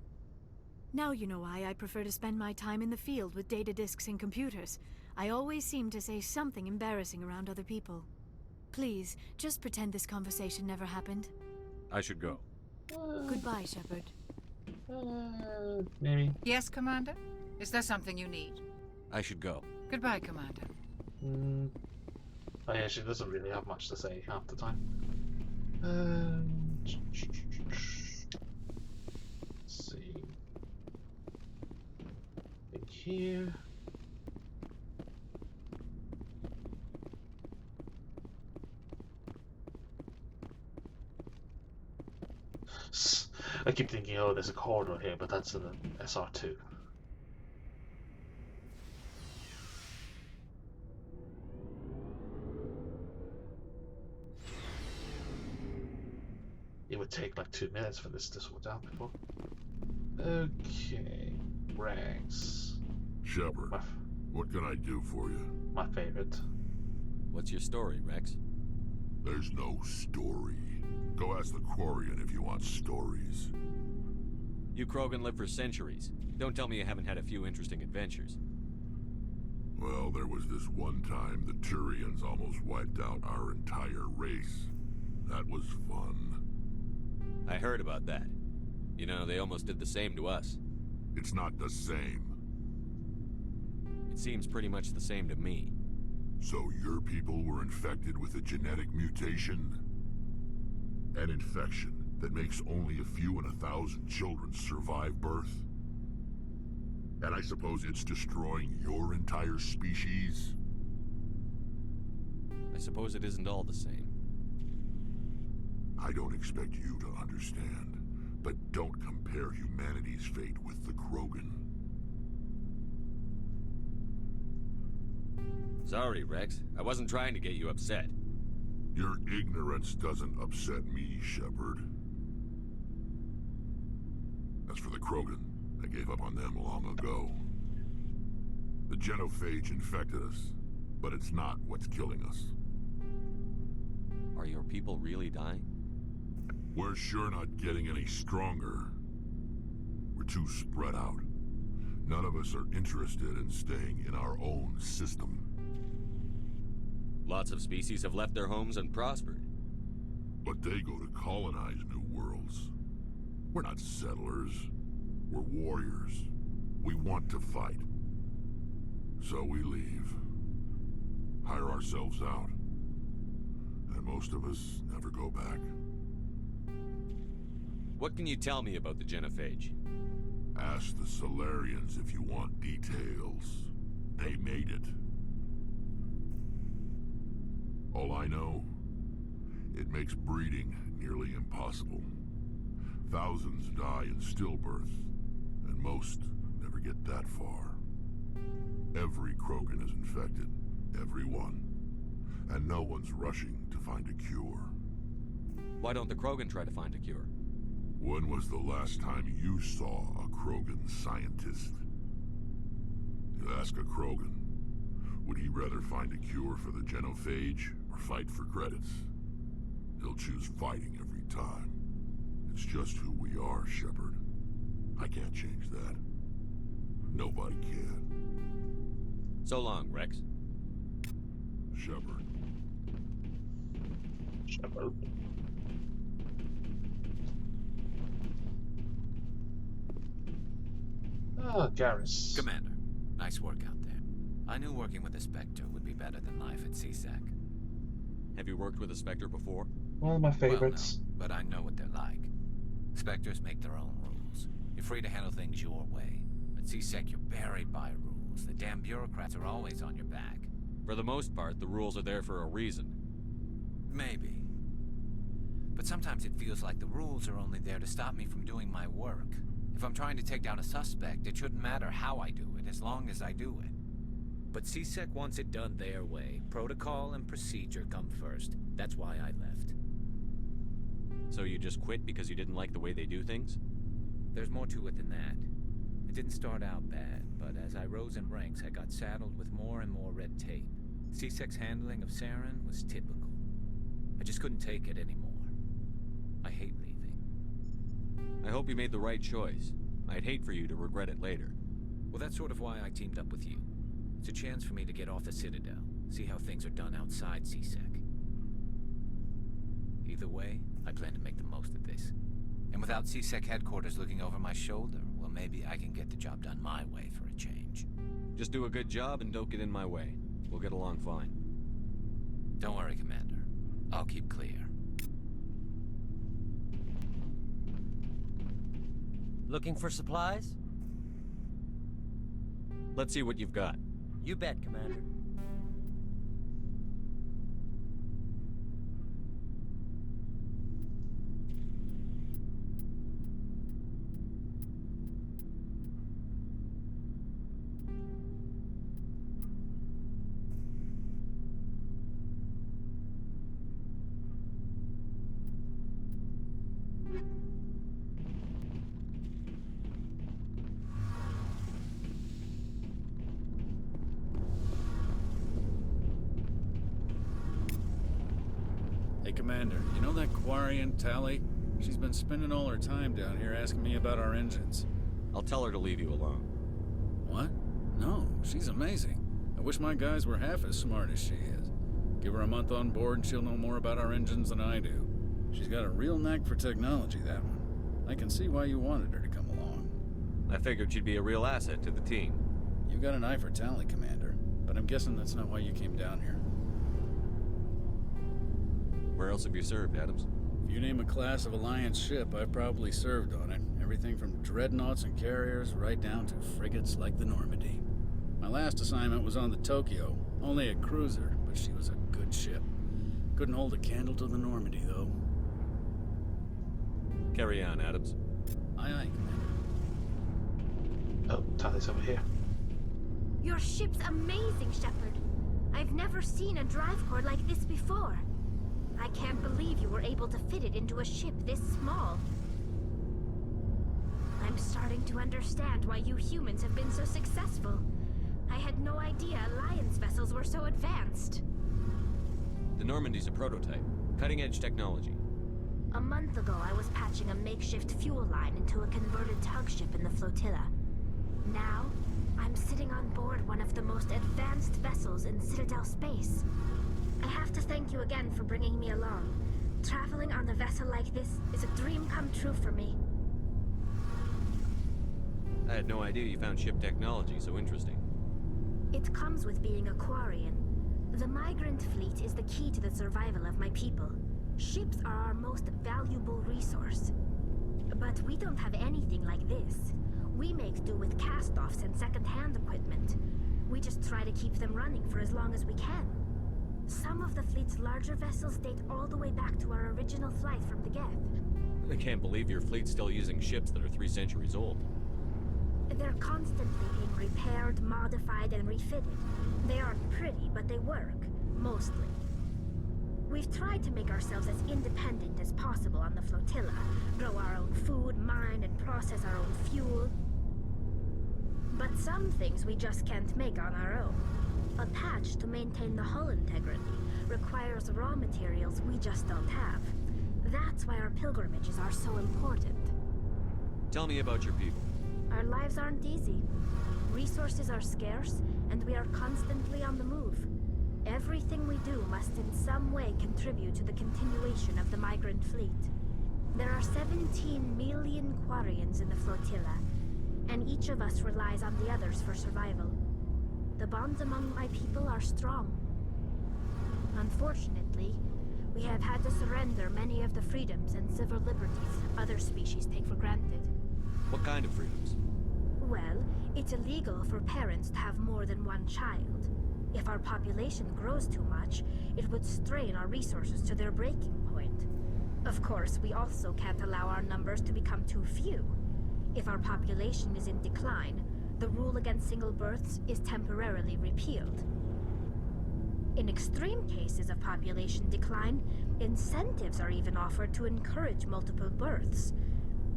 Now you know why I prefer to spend my time in the field with data disks and computers. I always seem to say something embarrassing around other people. Please, just pretend this conversation never happened. I should go. Goodbye, Shepard. Maybe. Yes, Commander? Is there something you need? I should go. Goodbye, Commander. Oh yeah, she doesn't really have much to say half the time. Let's see. In here. I keep thinking, oh, there's a corridor here, but that's an SR2. It would take like 2 minutes for this to sort out before. Okay, Rex. Shepard, what can I do for you? My favorite. What's your story, Rex? There's no story. Go ask the Quarian if you want stories. You Krogan live for centuries. Don't tell me you haven't had a few interesting adventures. Well, there was this one time the Turians almost wiped out our entire race. That was fun. I heard about that. You know, they almost did the same to us. It's not the same. It seems pretty much the same to me. So your people were infected with a genetic mutation? An infection that makes only a few in 1,000 children survive birth? And I suppose it's destroying your entire species? I suppose it isn't all the same. I don't expect you to understand, but don't compare humanity's fate with the Krogan. Sorry, Rex. I wasn't trying to get you upset. Your ignorance doesn't upset me, Shepard. As for the Krogan, I gave up on them long ago. The genophage infected us, but it's not what's killing us. Are your people really dying? We're sure not getting any stronger. We're too spread out. None of us are interested in staying in our own system. Lots of species have left their homes and prospered. But they go to colonize new worlds. We're not settlers. We're warriors. We want to fight. So we leave. Hire ourselves out. And most of us never go back. What can you tell me about the genophage? Ask the Solarians if you want details. They made it. All I know, it makes breeding nearly impossible. Thousands die in stillbirth, and most never get that far. Every Krogan is infected, every one. And no one's rushing to find a cure. Why don't the Krogan try to find a cure? When was the last time you saw a Krogan scientist? You ask a Krogan, would he rather find a cure for the genophage or fight for credits? He'll choose fighting every time. It's just who we are, Shepard. I can't change that. Nobody can. So long, Rex. Shepard. Shepard. Ah, Garrus. Commander, nice work out there. I knew working with a Spectre would be better than life at CSEC. Have you worked with a Spectre before? One of my favorites. Well, no, but I know what they're like. Spectres make their own rules. You're free to handle things your way. At CSEC, you're buried by rules. The damn bureaucrats are always on your back. For the most part, the rules are there for a reason. Maybe. But sometimes it feels like the rules are only there to stop me from doing my work. If I'm trying to take down a suspect, it shouldn't matter how I do it, as long as I do it. But CSEC wants it done their way. Protocol and procedure come first. That's why I left. So you just quit because you didn't like the way they do things? There's more to it than that. It didn't start out bad, but as I rose in ranks, I got saddled with more and more red tape. CSEC's handling of Saren was typical. I just couldn't take it anymore. I hate leaving. I hope you made the right choice. I'd hate for you to regret it later. Well, that's sort of why I teamed up with you. It's a chance for me to get off the Citadel, see how things are done outside CSEC. Either way, I plan to make the most of this. And without CSEC headquarters looking over my shoulder, well, maybe I can get the job done my way for a change. Just do a good job and don't get in my way. We'll get along fine. Don't worry, Commander. I'll keep clear. Looking for supplies? Let's see what you've got. You bet, Commander. Hey, Commander, you know that Quarian, Tally? She's been spending all her time down here asking me about our engines. I'll tell her to leave you alone. What? No, she's amazing. I wish my guys were half as smart as she is. Give her a month on board and she'll know more about our engines than I do. She's got a real knack for technology, that one. I can see why you wanted her to come along. I figured she'd be a real asset to the team. You got an eye for Tally, Commander, but I'm guessing that's not why you came down here. Where else have you served, Adams? If you name a class of Alliance ship, I've probably served on it. Everything from dreadnoughts and carriers right down to frigates like the Normandy. My last assignment was on the Tokyo, only a cruiser, but she was a good ship. Couldn't hold a candle to the Normandy, though. Carry on, Adams. Aye, aye, Commander. Oh, Tally's over here. Your ship's amazing, Shepard. I've never seen a drive core like this before. I can't believe you were able to fit it into a ship this small. I'm I'm starting to understand why you humans have been so successful. I had no idea Alliance vessels were so advanced. The Normandy's a prototype. Cutting-edge technology. A month ago, I was patching a makeshift fuel line into a converted tug ship in the flotilla. Now, I'm sitting on board one of the most advanced vessels in Citadel space. I have to thank you again for bringing me along. Traveling on a vessel like this is a dream come true for me. I had no idea you found ship technology so interesting. It comes with being a Quarian. The migrant fleet is the key to the survival of my people. Ships are our most valuable resource. But we don't have anything like this. We make do with cast-offs and second-hand equipment. We just try to keep them running for as long as we can. Some of the fleet's larger vessels date all the way back to our original flight from the Geth. I can't believe your fleet's still using ships that are 3 centuries old. They're constantly being repaired, modified, and refitted. They aren't pretty, but they work. Mostly. We've tried to make ourselves as independent as possible on the flotilla. Grow our own food, mine, and process our own fuel. But some things we just can't make on our own. A patch to maintain the hull integrity requires raw materials we just don't have. That's why our pilgrimages are so important. Tell me about your people. Our lives aren't easy. Resources are scarce, and we are constantly on the move. Everything we do must in some way contribute to the continuation of the migrant fleet. There are 17 million Quarians in the flotilla, and each of us relies on the others for survival. The bonds among my people are strong. Unfortunately, we have had to surrender many of the freedoms and civil liberties other species take for granted. What kind of freedoms? Well, it's illegal for parents to have more than one child. If our population grows too much, it would strain our resources to their breaking point. Of course, we also can't allow our numbers to become too few. If our population is in decline, the rule against single births is temporarily repealed. In extreme cases of population decline, incentives are even offered to encourage multiple births,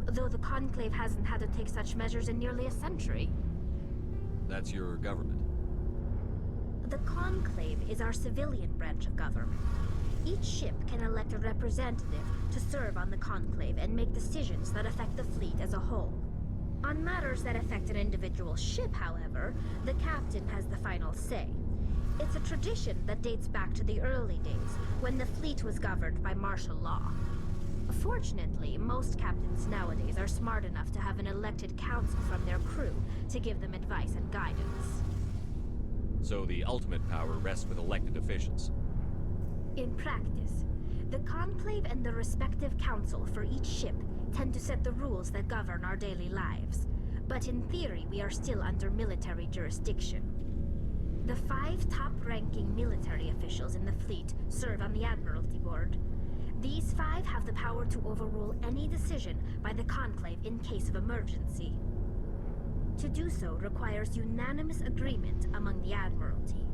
though the Conclave hasn't had to take such measures in nearly a century. That's your government. The Conclave is our civilian branch of government. Each ship can elect a representative to serve on the Conclave and make decisions that affect the fleet as a whole. On matters that affect an individual ship, however, the captain has the final say. It's a tradition that dates back to the early days, when the fleet was governed by martial law. Fortunately, most captains nowadays are smart enough to have an elected council from their crew to give them advice and guidance. So the ultimate power rests with elected officials. In practice, the Conclave and the respective council for each ship tend to set the rules that govern our daily lives. But in theory, we are still under military jurisdiction. The 5 top-ranking military officials in the fleet serve on the Admiralty Board. These 5 have the power to overrule any decision by the Conclave in case of emergency. To do so requires unanimous agreement among the Admiralty,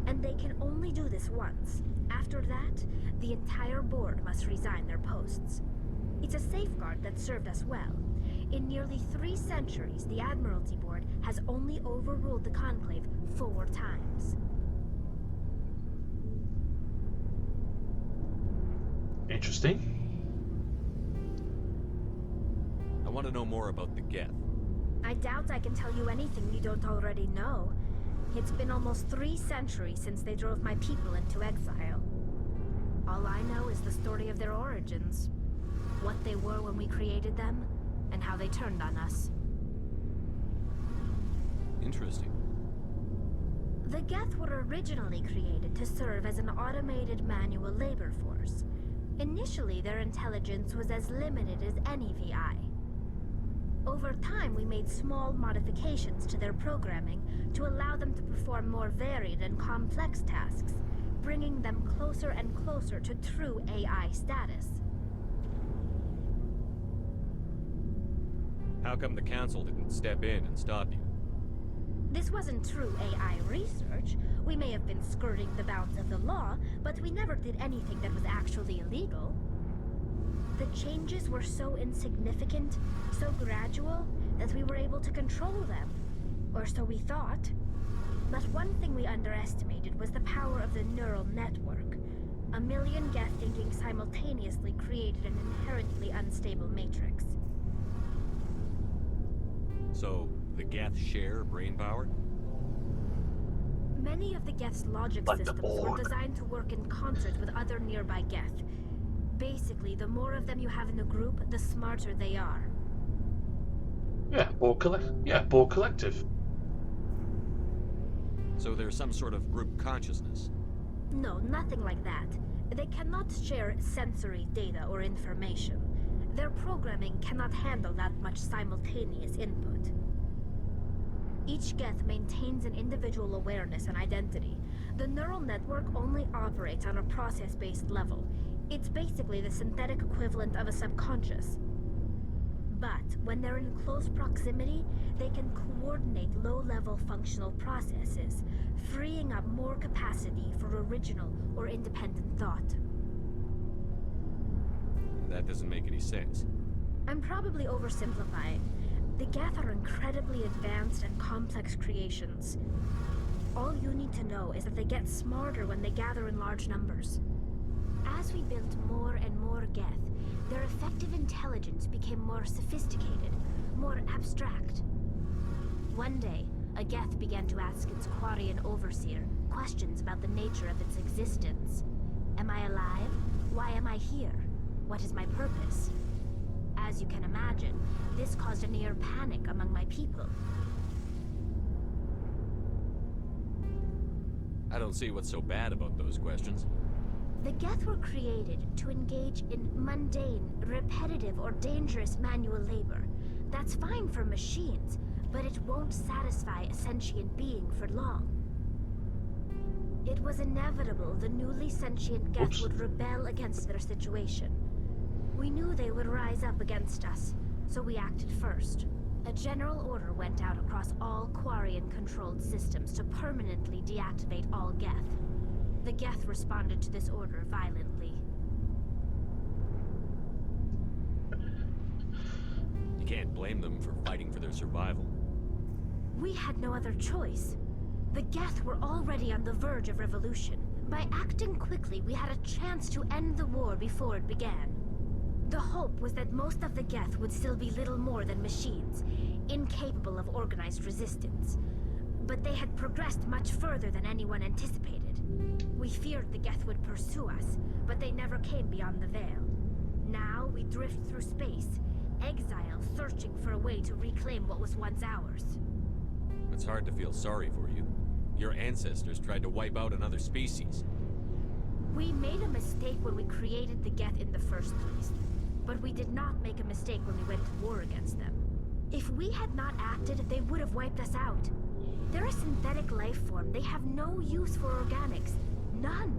and they can only do this once. After that, the entire board must resign their posts. It's a safeguard that served us well. In nearly 3 centuries, the Admiralty Board has only overruled the Conclave 4 times. Interesting. I want to know more about the Geth. I doubt I can tell you anything you don't already know. It's been almost 3 centuries since they drove my people into exile. All I know is the story of their origins. What they were when we created them, and how they turned on us. Interesting. The Geth were originally created to serve as an automated manual labor force. Initially, their intelligence was as limited as any VI. Over time, we made small modifications to their programming to allow them to perform more varied and complex tasks, bringing them closer and closer to true AI status. How come the Council didn't step in and stop you? This wasn't true AI research. We may have been skirting the bounds of the law, but we never did anything that was actually illegal. The changes were so insignificant, so gradual, that we were able to control them. Or so we thought. But one thing we underestimated was the power of the neural network. A million Geth thinking simultaneously created an inherently unstable matrix. So, the Geth share brain power? Many of the Geth's logic systems were designed to work in concert with other nearby Geth. Basically, the more of them you have in a group, the smarter they are. Yeah, Borg collective. So there's some sort of group consciousness? No, nothing like that. They cannot share sensory data or information. Their programming cannot handle that much simultaneous input. Each Geth maintains an individual awareness and identity. The neural network only operates on a process-based level. It's basically the synthetic equivalent of a subconscious. But when they're in close proximity, they can coordinate low-level functional processes, freeing up more capacity for original or independent thought. That doesn't make any sense. I'm probably oversimplifying. The Geth are incredibly advanced and complex creations. All you need to know is that they get smarter when they gather in large numbers. As we built more and more Geth, their effective intelligence became more sophisticated, more abstract. One day, a Geth began to ask its Quarian overseer questions about the nature of its existence. Am I alive? Why am I here? What is my purpose? As you can imagine, this caused a near panic among my people. I don't see what's so bad about those questions. The Geth were created to engage in mundane, repetitive, or dangerous manual labor. That's fine for machines, but it won't satisfy a sentient being for long. It was inevitable the newly sentient Geth would rebel against their situation. We knew they would rise up against us, so we acted first. A general order went out across all Quarian-controlled systems to permanently deactivate all Geth. The Geth responded to this order violently. You can't blame them for fighting for their survival. We had no other choice. The Geth were already on the verge of revolution. By acting quickly, we had a chance to end the war before it began. The hope was that most of the Geth would still be little more than machines, incapable of organized resistance. But they had progressed much further than anyone anticipated. We feared the Geth would pursue us, but they never came beyond the Veil. Now we drift through space, exile searching for a way to reclaim what was once ours. It's hard to feel sorry for you. Your ancestors tried to wipe out another species. We made a mistake when we created the Geth in the first place. But we did not make a mistake when we went to war against them. If we had not acted, they would have wiped us out. They're a synthetic life form. They have no use for organics. None.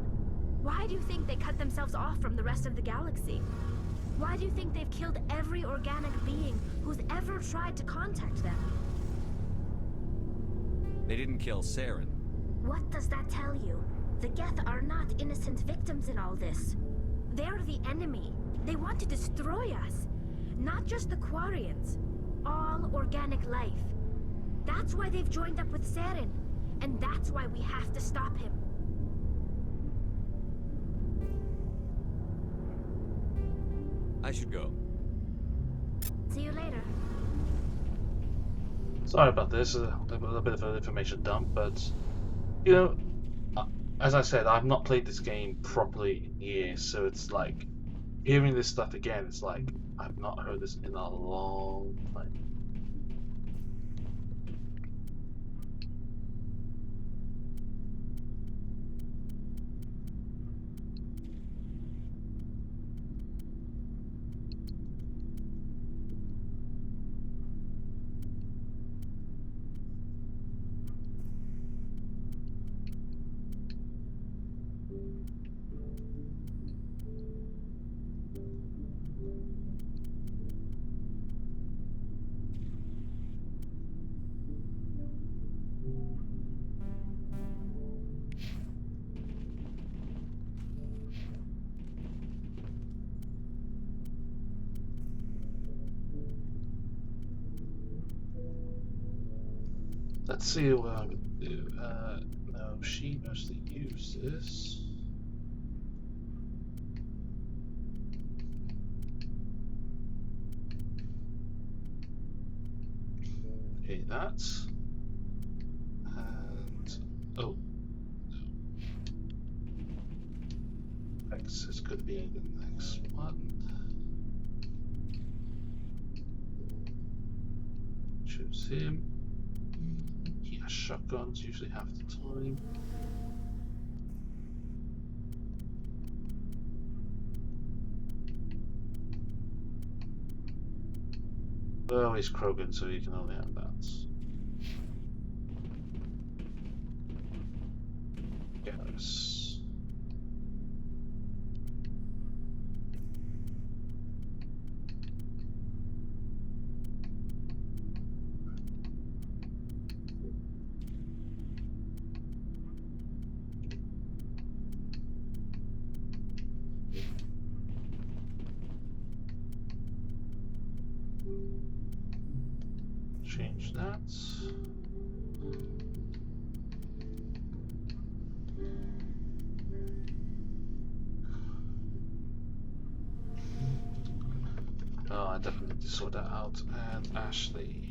Why do you think they cut themselves off from the rest of the galaxy? Why do you think they've killed every organic being who's ever tried to contact them? They didn't kill Saren. What does that tell you? The Geth are not innocent victims in all this. They're the enemy. They want to destroy us. Not just the Quarians. All organic life. That's why they've joined up with Saren. And that's why we have to stop him. I should go. See you later. Sorry about this, a bit of an information dump, but, you know, as I said, I've not played this game properly in years, so it's like, hearing this stuff again, it's like, I've not heard this in a long time. let's see what I can do. No, she mostly uses. Okay, that's. And. Oh. X is going to be the next one. Choose him. Yeah, shotguns usually half the time. Oh, he's Krogan, so he can only have that. Yes. Change that. Oh, I definitely need to sort that out. And Ashley.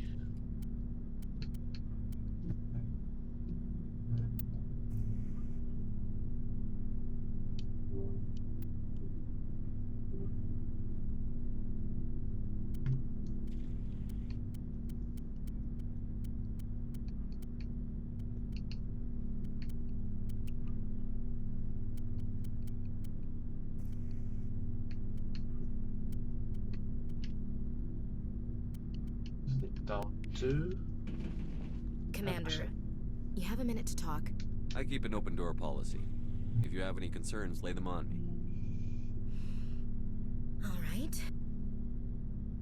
Down to. Commander, you have a minute to talk? I keep an open door policy. If you have any concerns, lay them on me. All right.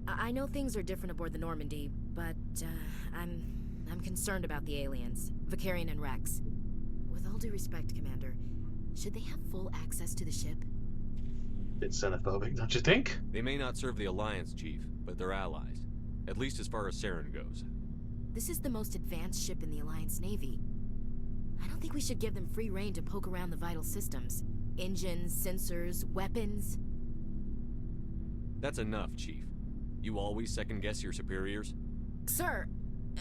I know things are different aboard the Normandy, but I'm concerned about the aliens, Vicarian and Rex. With all due respect, Commander, should they have full access to the ship? It's xenophobic, don't you think? They may not serve the Alliance, Chief, but they're allies. At least as far as Saren goes. This is the most advanced ship in the Alliance Navy. I don't think we should give them free rein to poke around the vital systems. Engines, sensors, weapons. That's enough, Chief. You always second-guess your superiors? Sir!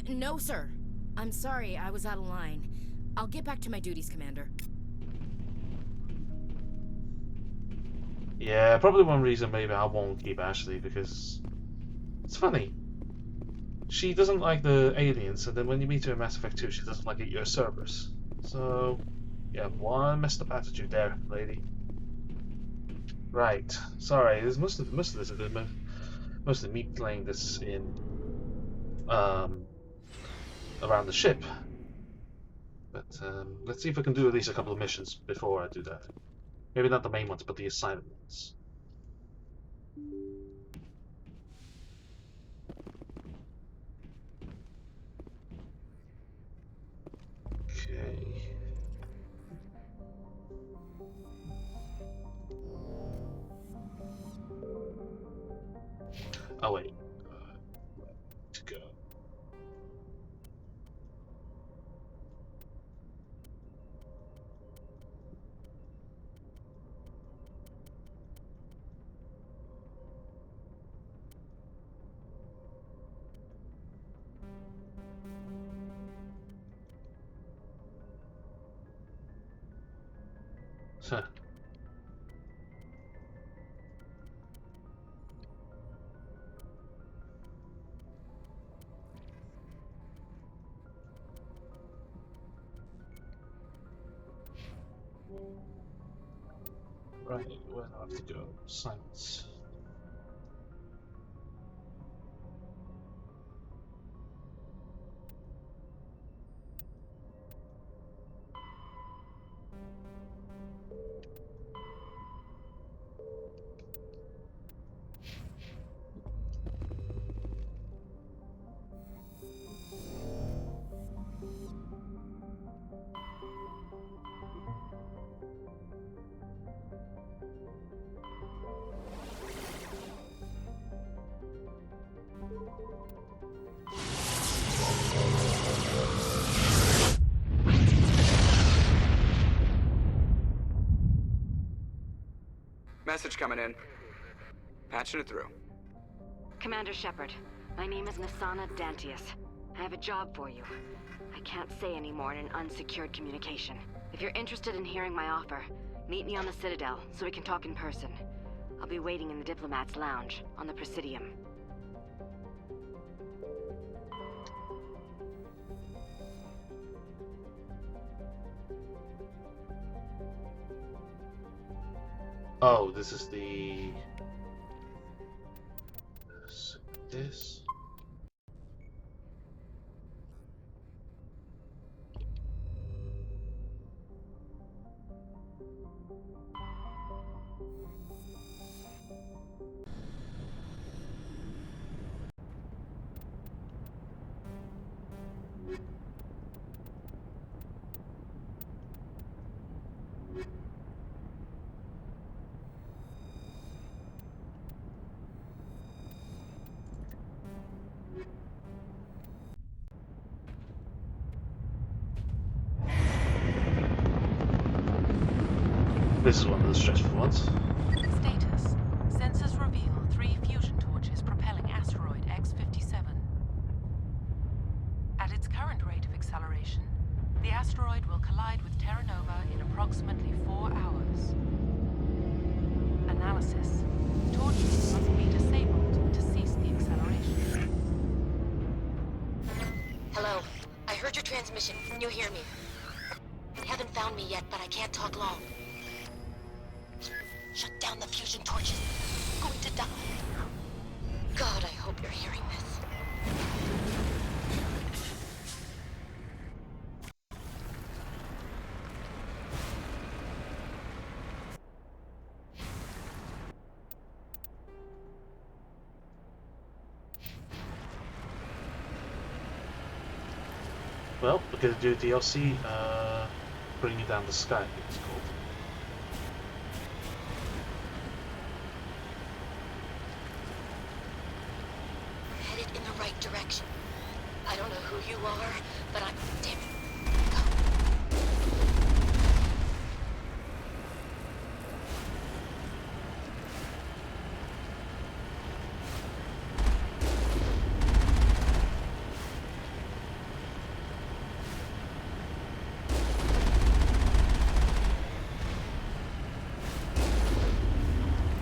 No, sir. I'm sorry, I was out of line. I'll get back to my duties, Commander. Yeah, probably one reason maybe I won't keep Ashley, because it's funny. She doesn't like the aliens, and then when you meet her in Mass Effect 2, she doesn't like your Cerberus. So, yeah, one messed up attitude there, lady. Right. Sorry, most of this is mostly me playing this in around the ship. But let's see if I can do at least a couple of missions before I do that. Maybe not the main ones, but the assignment ones. Okay. Oh wait. To go. Huh. Right, where do I have to go? Science. Message coming in. Patching it through. Commander Shepard, my name is Nasana Dantius. I have a job for you. I can't say any more in an unsecured communication. If you're interested in hearing my offer, meet me on the Citadel so we can talk in person. I'll be waiting in the Diplomat's Lounge on the Presidium. Oh, this is the... this... This is one of the stressful ones. Status. Sensors reveal 3 fusion torches propelling asteroid X-57. At its current rate of acceleration, the asteroid will collide with Terra Nova in approximately 4 hours. Analysis. Torches must be disabled to cease the acceleration. Hello. I heard your transmission. Can you hear me? They haven't found me yet, but I can't talk long. Shut down the fusion torches. I'm going to die. God, I hope you're hearing this. Well, we're gonna do DLC, Bring You Down the Sky, I think it's called. Headed in the right direction. I don't know who you are, but I'm... Damn it.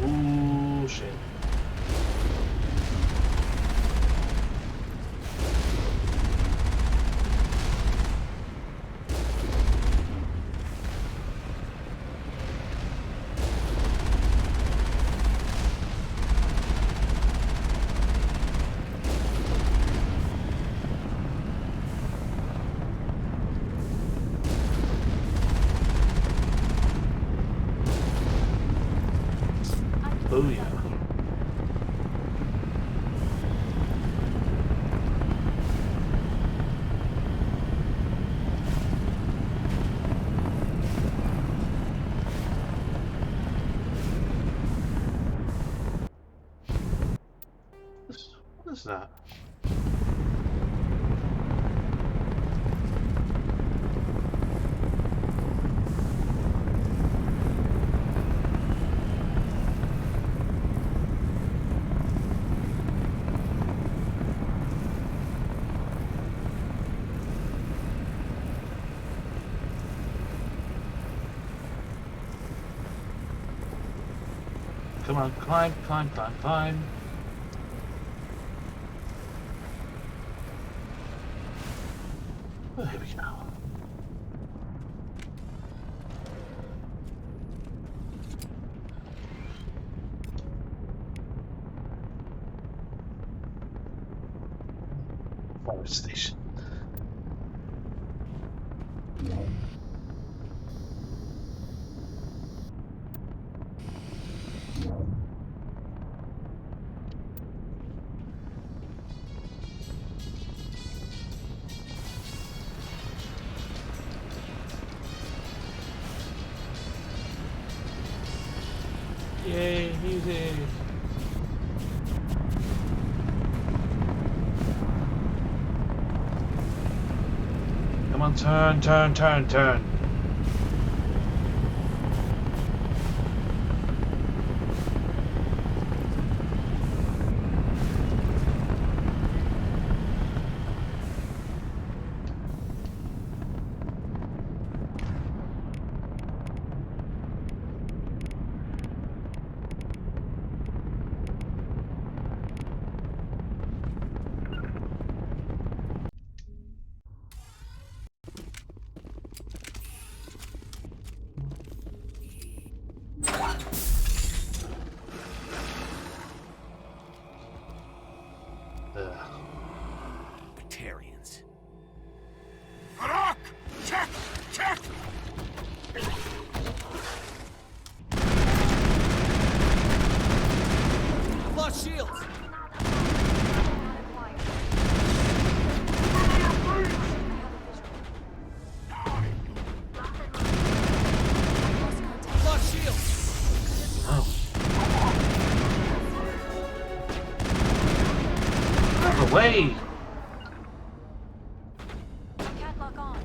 Ooh, shit. Oh yeah. What is that? Come on, climb, climb, climb, climb. Oh, here we go. Fire station. Yay, music! Come on, turn, turn, turn, turn. way! I can't lock on.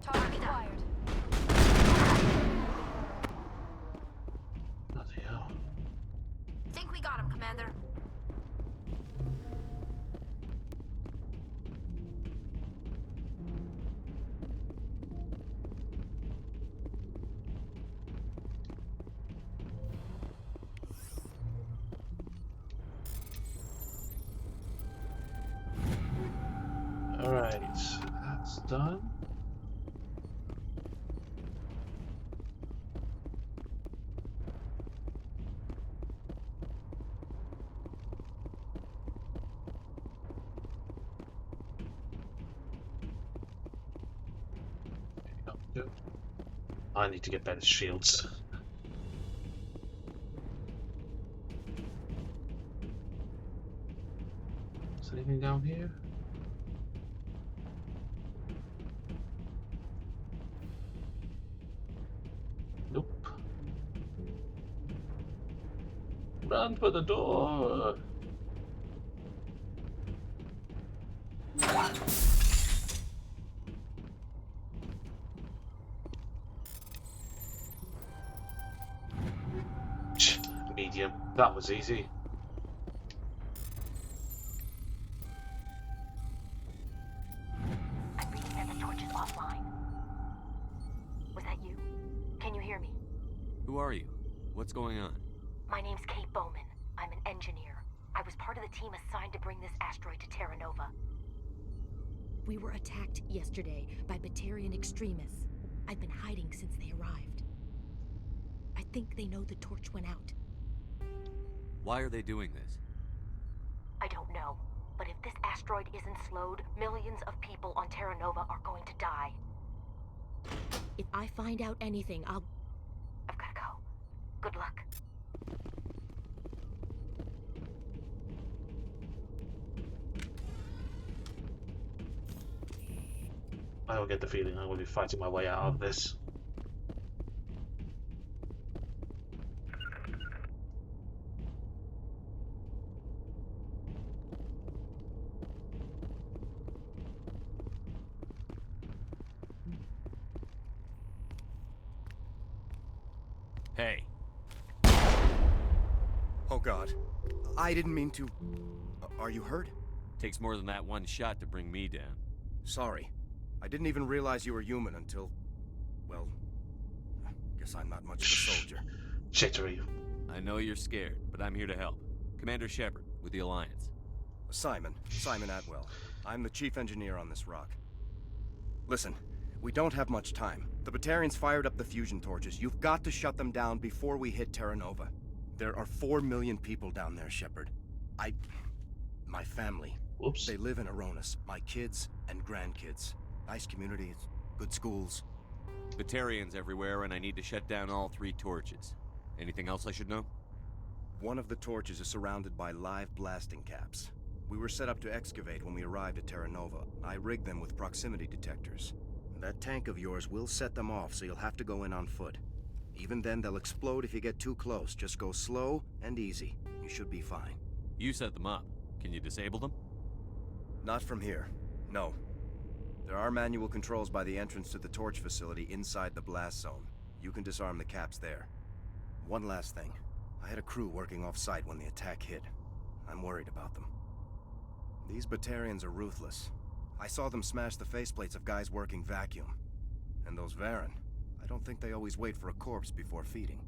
Target acquired. Bloody hell. Think we got him, Commander. Alright, that's done. I need to get better shields. Is there anything down here? Nope. Run for the door! Medium. That was easy. I'm reading that the torch is offline. Was that you? Can you hear me? Who are you? What's going on? My name's Kate Bowman. I'm an engineer. I was part of the team assigned to bring this asteroid to Terra Nova. We were attacked yesterday by Batarian extremists. I've been hiding since they arrived. I think they know the torch went out. Why are they doing this? I don't know, but if this asteroid isn't slowed, millions of people on Terra Nova are going to die. If I find out anything, I've gotta go. Good luck. I don't get the feeling I'm going to be fighting my way out of this. Hey. Oh God. I didn't mean to... Are you hurt? Takes more than that one shot to bring me down. Sorry. I didn't even realize you were human until... Well... Guess I'm not much of a soldier. Jittery. I know you're scared, but I'm here to help. Commander Shepard, with the Alliance. Simon Atwell. I'm the chief engineer on this rock. Listen, we don't have much time. The Batarians fired up the fusion torches. You've got to shut them down before we hit Terra Nova. There are 4 million people down there, Shepard. My family. Whoops. They live in Aronis. My kids and grandkids. Nice communities, good schools. Batarians everywhere, and I need to shut down all 3 torches. Anything else I should know? One of the torches is surrounded by live blasting caps. We were set up to excavate when we arrived at Terra Nova. I rigged them with proximity detectors. That tank of yours will set them off, so you'll have to go in on foot. Even then, they'll explode if you get too close. Just go slow and easy. You should be fine. You set them up. Can you disable them? Not from here. No. There are manual controls by the entrance to the torch facility inside the blast zone. You can disarm the caps there. One last thing. I had a crew working off-site when the attack hit. I'm worried about them. These Batarians are ruthless. I saw them smash the faceplates of guys working vacuum. And those Varen, I don't think they always wait for a corpse before feeding.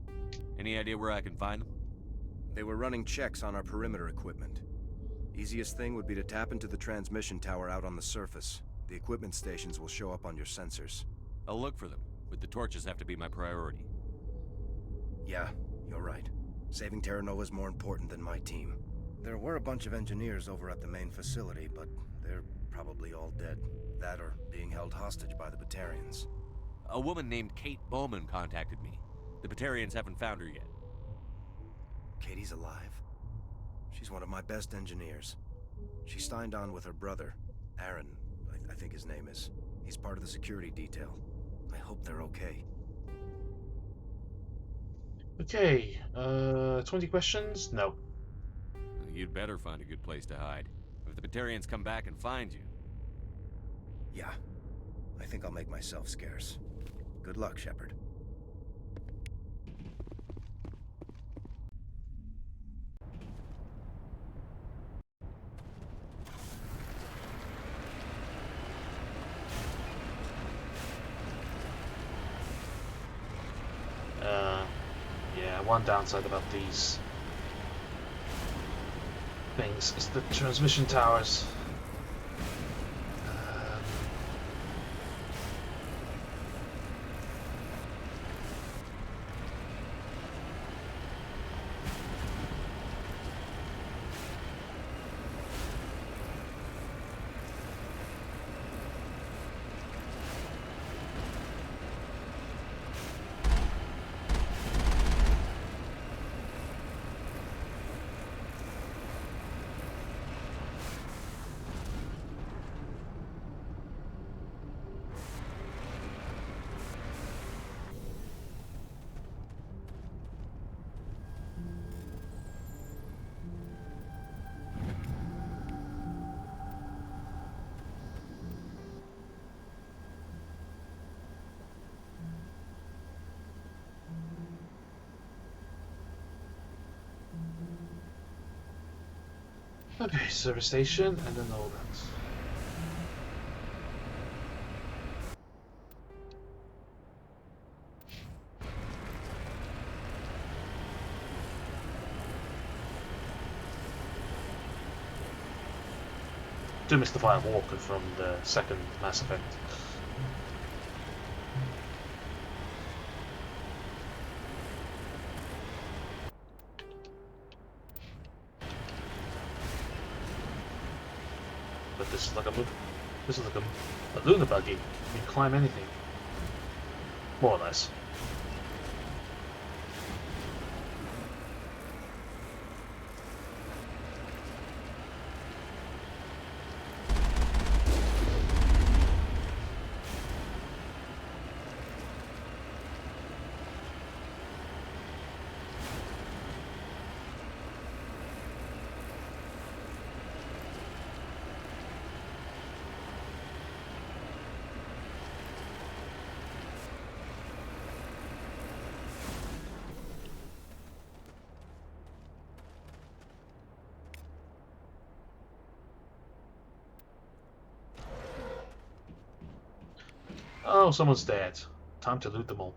Any idea where I can find them? They were running checks on our perimeter equipment. Easiest thing would be to tap into the transmission tower out on the surface. The equipment stations will show up on your sensors. I'll look for them, but the torches have to be my priority. Yeah, you're right. Saving Terra Nova is more important than my team. There were a bunch of engineers over at the main facility, but they're probably all dead. That or being held hostage by the Batarians. A woman named Kate Bowman contacted me. The Batarians haven't found her yet. Katie's alive? She's one of my best engineers. She signed on with her brother, Aaron, I think his name is. He's part of the security detail. I hope they're okay. Okay, 20 questions? No. You'd better find a good place to hide. If the Batarians come back and find you. Yeah, I think I'll make myself scarce. Good luck, Shepard. Yeah, one downside about these things is the transmission towers. Okay, service station, and then all that. Do miss the Fire Walker from the second Mass Effect. But this is like a lunar buggy. You can climb anything, more or less. Oh, someone's dead. Time to loot them all.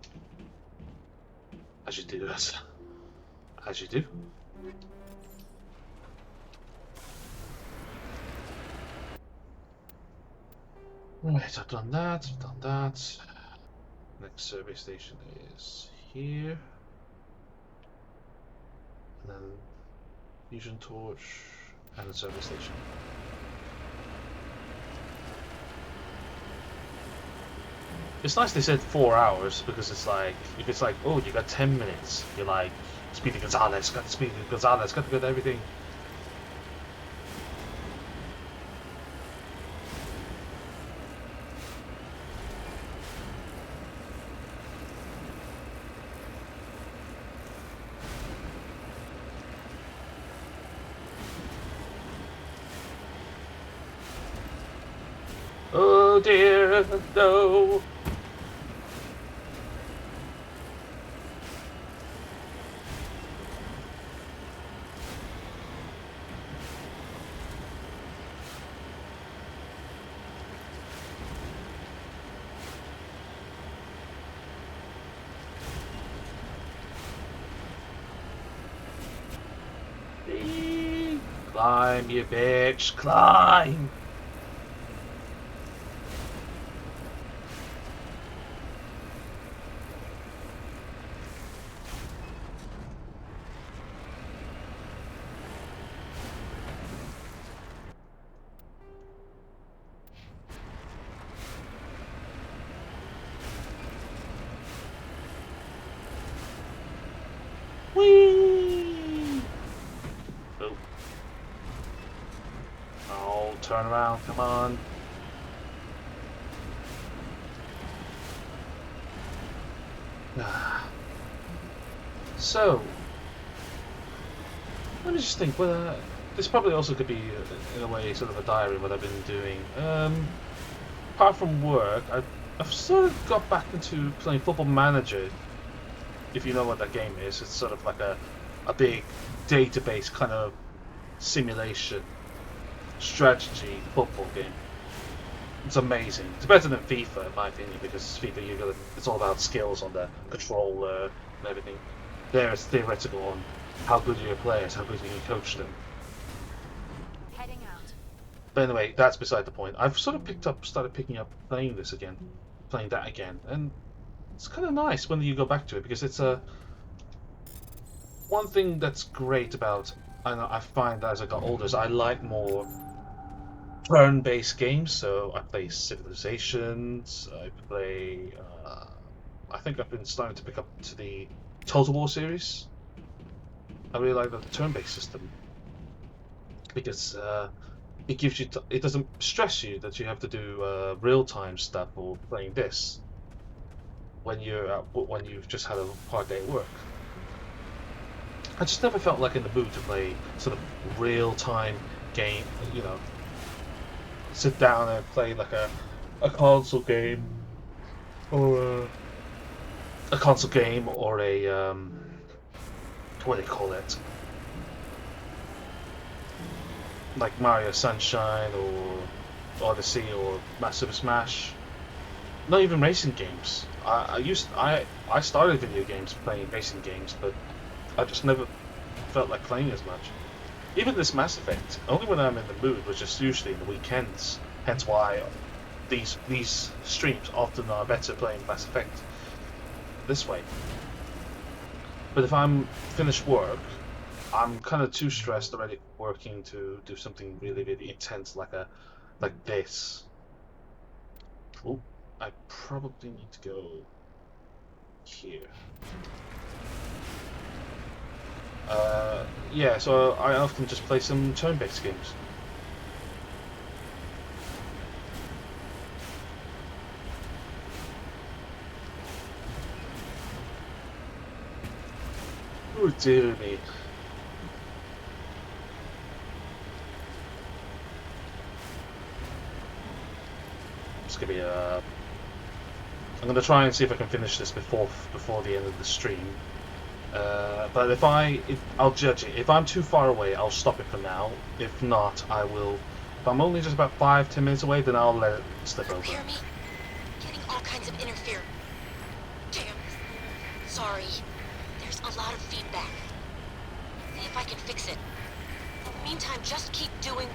As you do, as you do. Right, I've done that, I've done that. Next survey station is here. And then fusion torch and the survey station. It's nice they said 4 hours, because it's like, if it's like, oh, you got 10 minutes, you're like, Speedy Gonzalez, got to get everything. Oh dear, no. Climb, you bitch, climb! Whee! Oh. Oh, turn around, come on. So, let me just think. Well, this probably also could be, in a way, sort of a diary of what I've been doing. Apart from work, I've sort of got back into playing Football Manager. If you know what that game is, it's sort of like a big database kind of simulation strategy football game. It's amazing. It's better than FIFA in my opinion, because FIFA it's all about skills on the controller and everything. There it's theoretical on how good are your players, how good you can coach them. Heading out. But anyway, that's beside the point. I've sort of started picking up playing that again, and it's kind of nice when you go back to it, because it's one thing that's great about, and I find that as I got older, is I like more turn-based games. So I play Civilizations, I play, I think I've been starting to pick up to the Total War series. I really like the turn-based system, because it gives you, it doesn't stress you that you have to do real-time stuff or playing this when you've just had a hard day at work. I just never felt like in the mood to play sort of real-time game, you know, sit down and play like a console game, or a console game, or a what do they call it, like Mario Sunshine or Odyssey or Super Smash. Not even racing games. I started video games playing racing games, but I just never felt like playing as much. Even this Mass Effect, only when I'm in the mood, was just usually in the weekends. Hence why these streams often are better playing Mass Effect this way. But if I'm finished work, I'm kind of too stressed already working to do something really, really intense like this. Oh, I probably need to go here. Yeah, so I often just play some turn-based games. Oh dear me. It's gonna be I'm gonna try and see if I can finish this before the end of the stream. But I'll judge it. If I'm too far away, I'll stop it for now. If not, I will. If I'm only just about 5-10 minutes away, then I'll let it slip over. Hear me? Getting all kinds of interference. Damn. Sorry. There's a lot of feedback. See if I can fix it. In the meantime, just keep doing.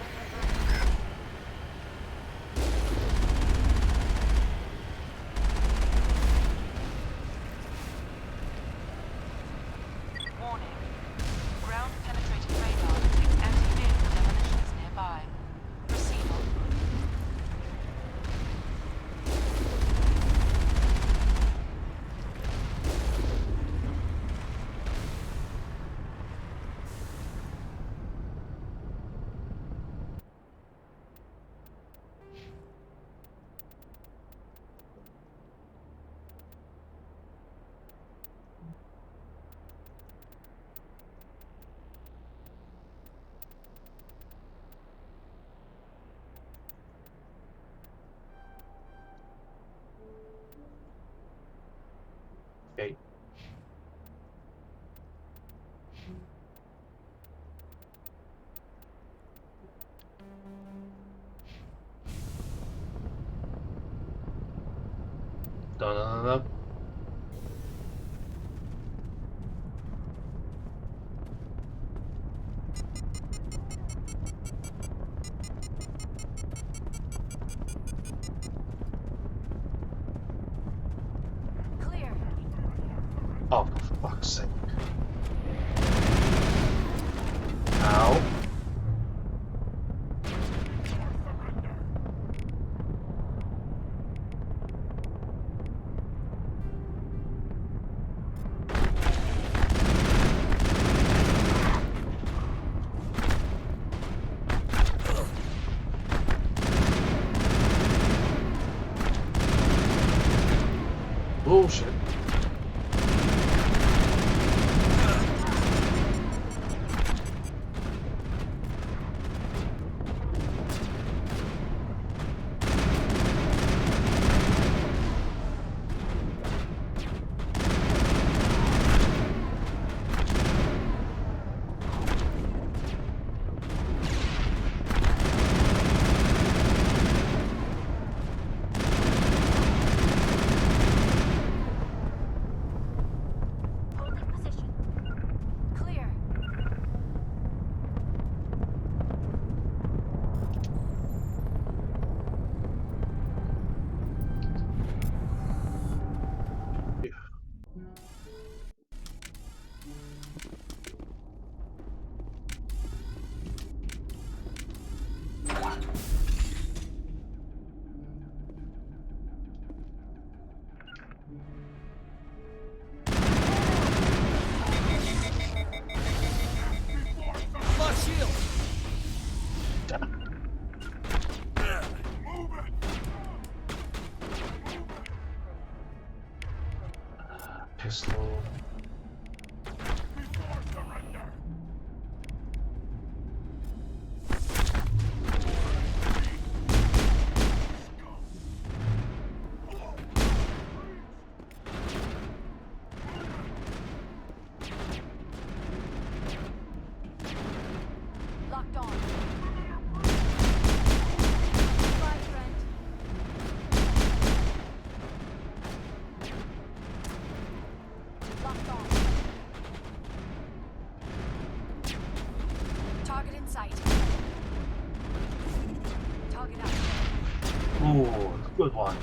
Okay. No. Clear. Oh, for fuck's sake. Ow. Bullshit. Pistol. Locked on. Target in sight. Target out. Ooh, good one.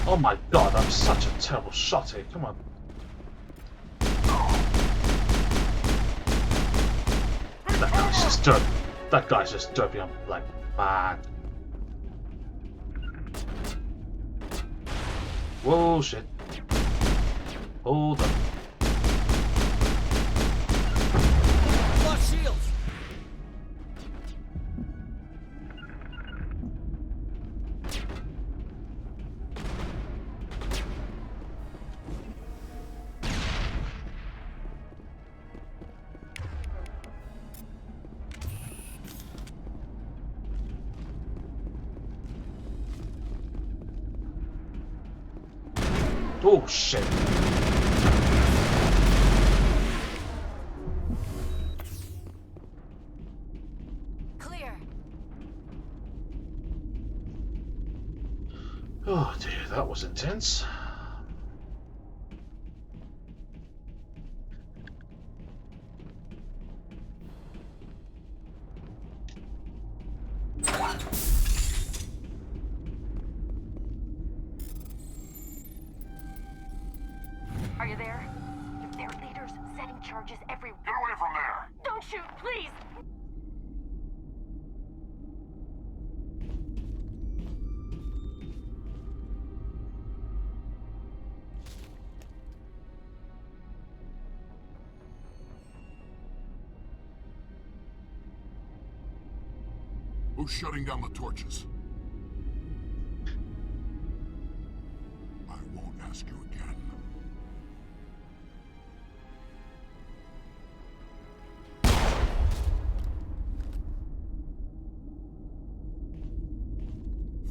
Oh my god, I'm such a terrible shot here. Come on. That guy's just derpy. That guy's just derpy. I'm like, man. Whoa, shit. Hold up. Lost shields! Oh shit. Clear. Oh dear, that was intense. Are you there? Their leaders setting charges everywhere. Get away from there! Don't shoot, please! Who's shutting down the torches? I won't ask you again.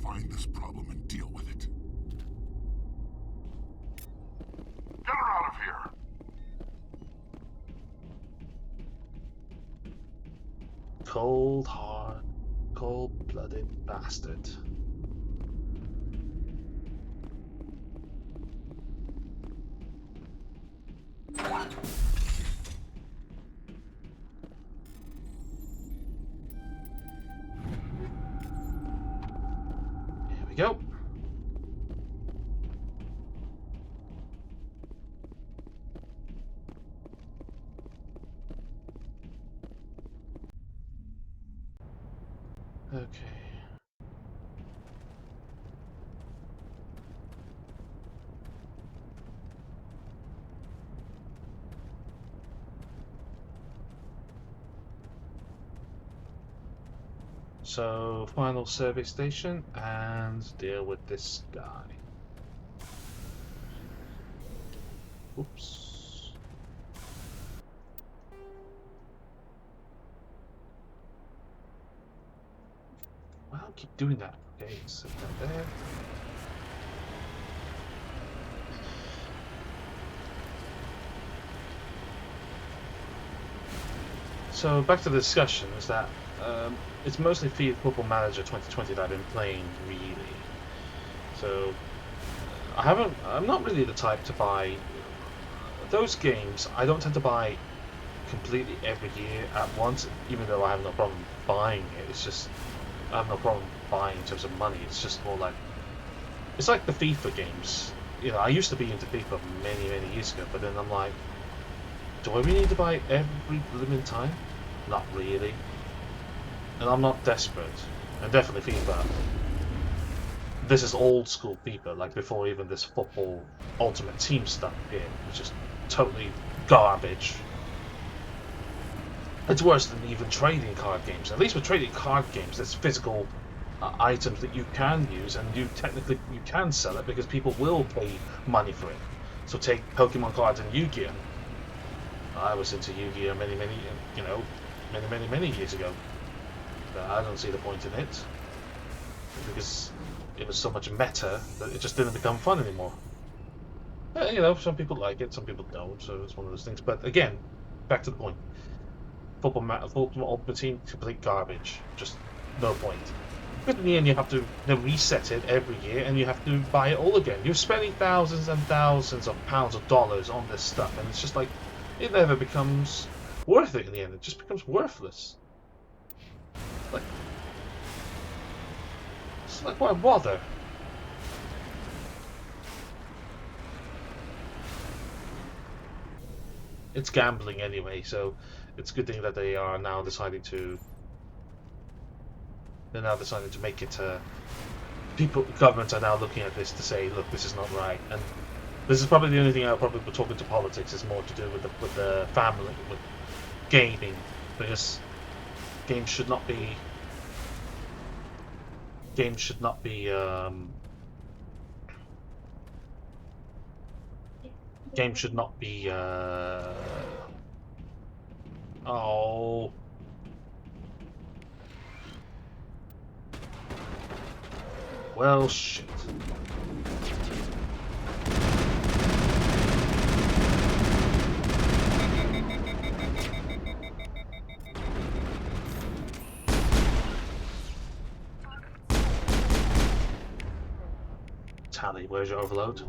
Find this problem and deal with it. Get her out of here! Cold, hard, cold-blooded bastard. Here we go. Okay. So, final survey station and deal with this guy. Oops. Well, I'll keep doing that. Okay, set that there. So back to the discussion is that it's mostly FIFA Football Manager 2020 that I've been playing, really. So I'm not really the type to buy those games. I don't tend to buy completely every year at once, even though I have no problem buying it. It's just I have no problem buying in terms of money. It's just more like it's like the FIFA games. You know, I used to be into FIFA many years ago, but then I'm like, do I really need to buy every blooming time? Not really. And I'm not desperate. And definitely FIFA this is old school FIFA, like before even this football ultimate team stuff here, which is totally garbage. It's worse than even trading card games. At least with trading card games, there's physical items that you can use, and you can sell it because people will pay money for it. So take Pokemon cards and Yu-Gi-Oh! I was into Yu-Gi-Oh! many years ago. But I don't see the point in it because it was so much meta that it just didn't become fun anymore. You know, some people like it, some people don't. So it's one of those things. But again, back to the point. Football Ultimate Team, complete garbage. Just no point. But in the end, you have to reset it every year, and you have to buy it all again. You're spending thousands and thousands of pounds of dollars on this stuff, and it's just like it never becomes worth it in the end. It just becomes worthless. It's like why bother? It's gambling anyway, so it's a good thing that they are now deciding to. They're now deciding to make it. Governments are now looking at this to say, look, this is not right, and this is probably the only thing I'll probably be talking to politics is more to do with the family, with gaming, because games should not be. Games should not be. Games should not be. Oh. Well, shit. Tally, where's your overload?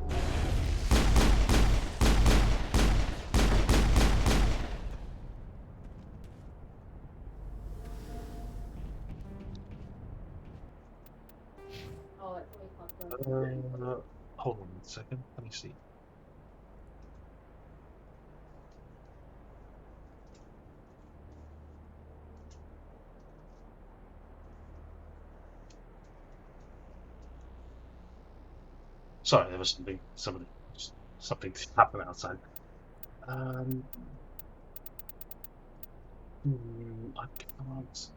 Hold on a second. Let me see. Sorry, there was something happened outside. I can't.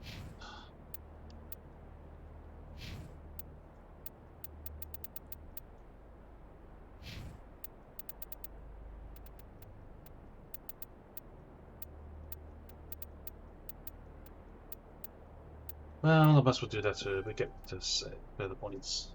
Well, I must well do that to get to further points.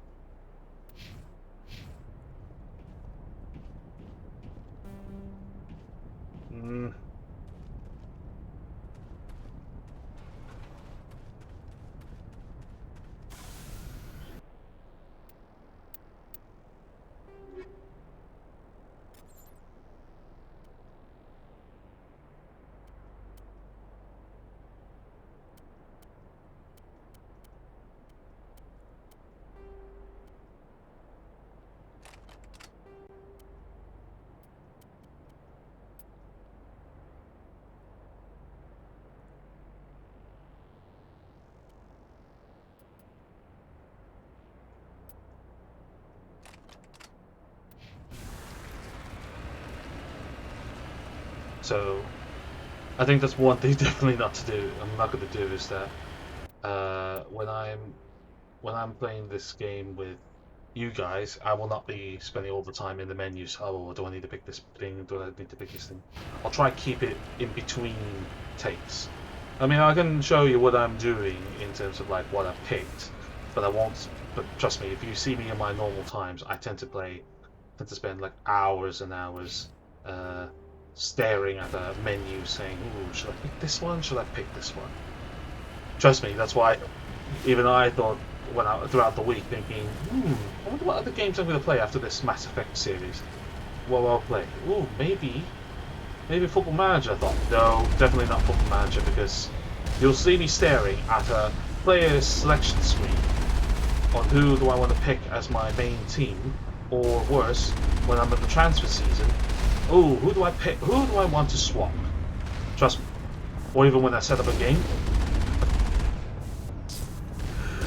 So, I think that's one thing definitely not to do. I'm not going to do is that when I'm playing this game with you guys, I will not be spending all the time in the menus. Oh, do I need to pick this thing? Do I need to pick this thing? I'll try to keep it in between takes. I mean, I can show you what I'm doing in terms of like what I've picked, but I won't. But trust me, if you see me in my normal times, I tend to spend like hours and hours. Staring at a menu saying, ooh, should I pick this one? Should I pick this one? Trust me, that's why even I thought throughout the week thinking, I wonder what other games I'm going to play after this Mass Effect series. What will I play? Ooh, maybe Football Manager. I thought, no, definitely not Football Manager, because you'll see me staring at a player selection screen on who do I want to pick as my main team, or worse, when I'm at the transfer season. Oh, who do I pick? Who do I want to swap? Trust me. Or even when I set up a game.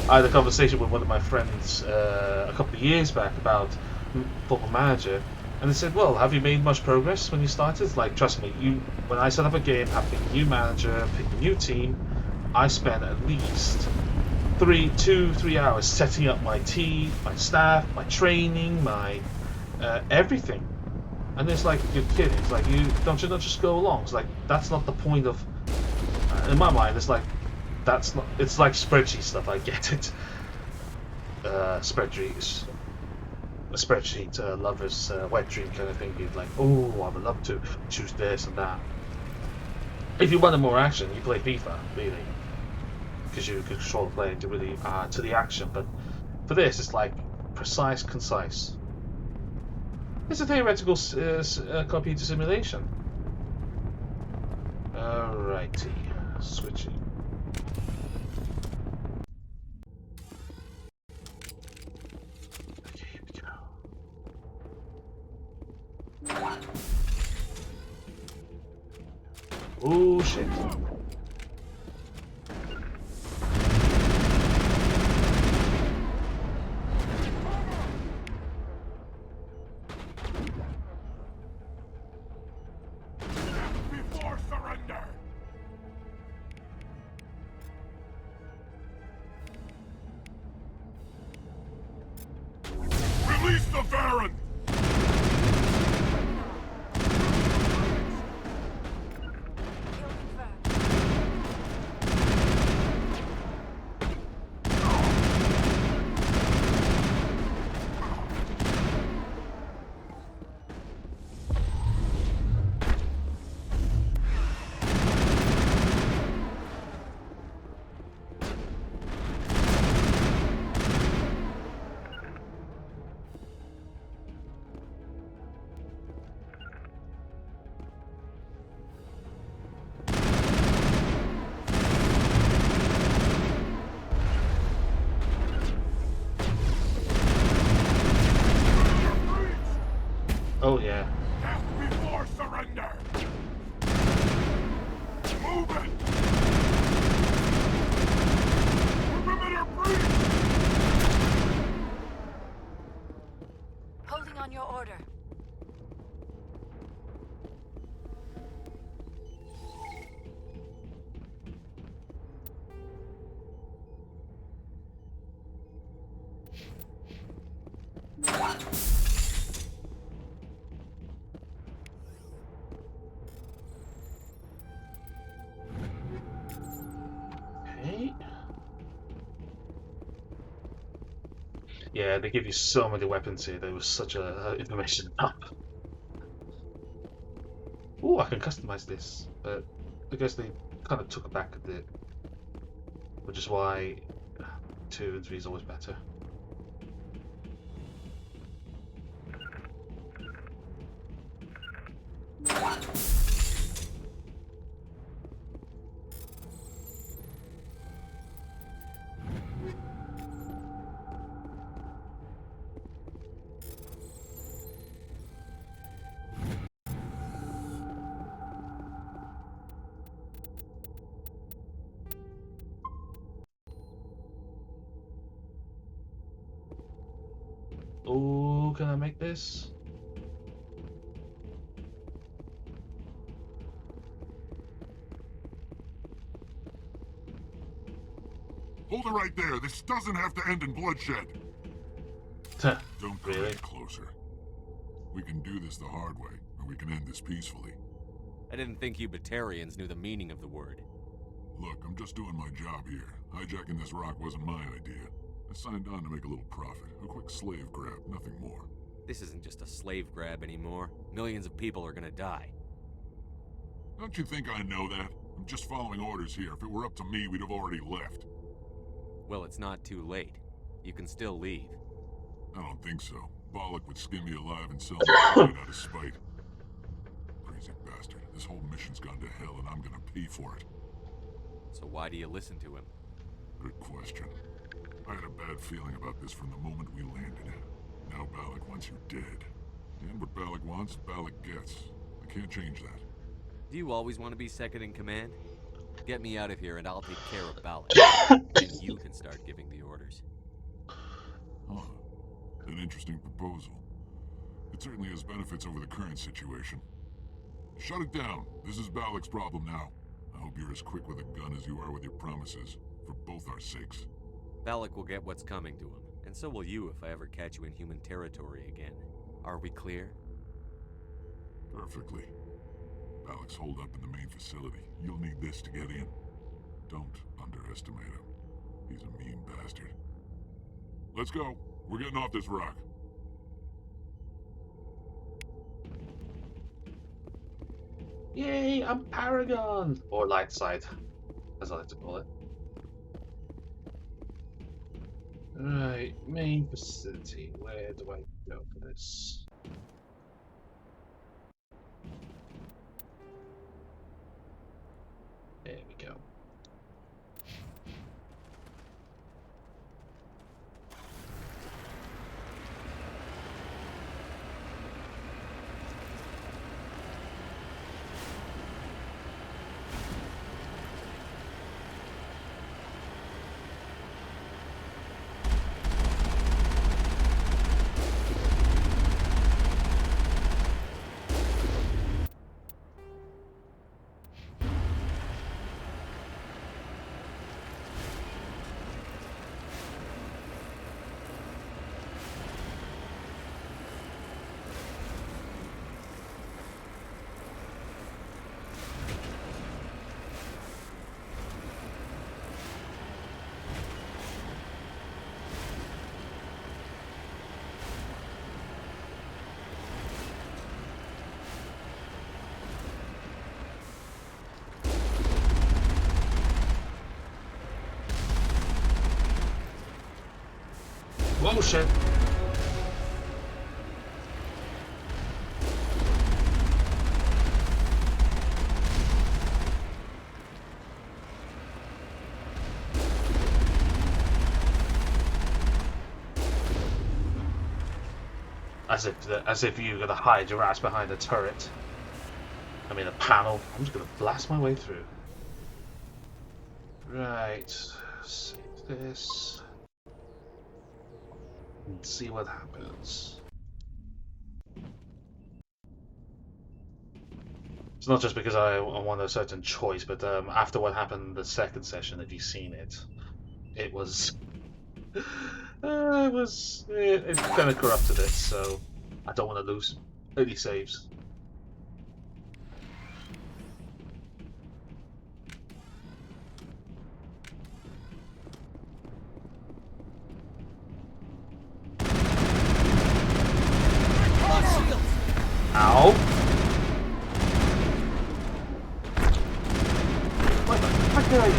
I had a conversation with one of my friends a couple of years back about Football Manager, and they said, "Well, have you made much progress when you started?" Like, trust me, when I set up a game, I pick a new manager, pick a new team, I spend at least 3 hours setting up my team, my staff, my training, my everything. And it's like, you're kidding. It's like, don't you not just go along? It's like, that's not the point of. In my mind, it's like, that's not. It's like spreadsheet stuff. I get it. Spreadsheet lovers, wet dream kind of thing. You're like, oh, I would love to choose this and that. If you wanted more action, you play FIFA, really, because you control the player to really to the action. But for this, it's like precise, concise. It's a theoretical computer simulation. Alrighty, switching. Okay, here we go. Oh shit. Before surrender! Release the Baron! Oh yeah. Death before surrender! Move it! Perimeter breach! Holding on your order. Okay. Yeah, they give you so many weapons here. There was such a information dump. Ooh, I can customize this, but I guess they kind of took it back a bit, which is why 2 and 3 is always better. Oh, can I make this? Hold it right there. This doesn't have to end in bloodshed. Don't come Really? any closer. We can do this the hard way, or we can end this peacefully. I didn't think you Batarians knew the meaning of the word. Look, I'm just doing my job here. Hijacking this rock wasn't my idea. I signed on to make a little profit. A quick slave grab, nothing more. This isn't just a slave grab anymore. Millions of people are gonna die. Don't you think I know that? I'm just following orders here. If it were up to me, we'd have already left. Well, it's not too late. You can still leave. I don't think so. Bollock would skin me alive and sell me out of spite. Crazy bastard. This whole mission's gone to hell and I'm gonna pay for it. So why do you listen to him? Good question. I had a bad feeling about this from the moment we landed. Now Bollock wants you dead. And what Bollock wants, Bollock gets. I can't change that. Do you always want to be second in command? Get me out of here and I'll take care of Balak. And you can start giving the orders. Huh. An interesting proposal. It certainly has benefits over the current situation. Shut it down. This is Balak's problem now. I hope you're as quick with a gun as you are with your promises, for both our sakes. Balak will get what's coming to him, and so will you if I ever catch you in human territory again. Are we clear? Perfectly. Balak's holed up in the main facility. You'll need this to get in. Don't underestimate him. He's a mean bastard. Let's go. We're getting off this rock. Yay, I'm Paragon! Or Light Side, as I like to call it. Right, main facility. Where do I go for this? There we go. Whoa, shit. As if you're gonna hide your ass behind a turret. I mean a panel. I'm just gonna blast my way through. Right. Save this. And see what happens. It's not just because I want a certain choice, but after what happened in the second session, if you've seen it, it was it kind of corrupted it, so I don't want to lose any saves. Ow! What the fuck are you?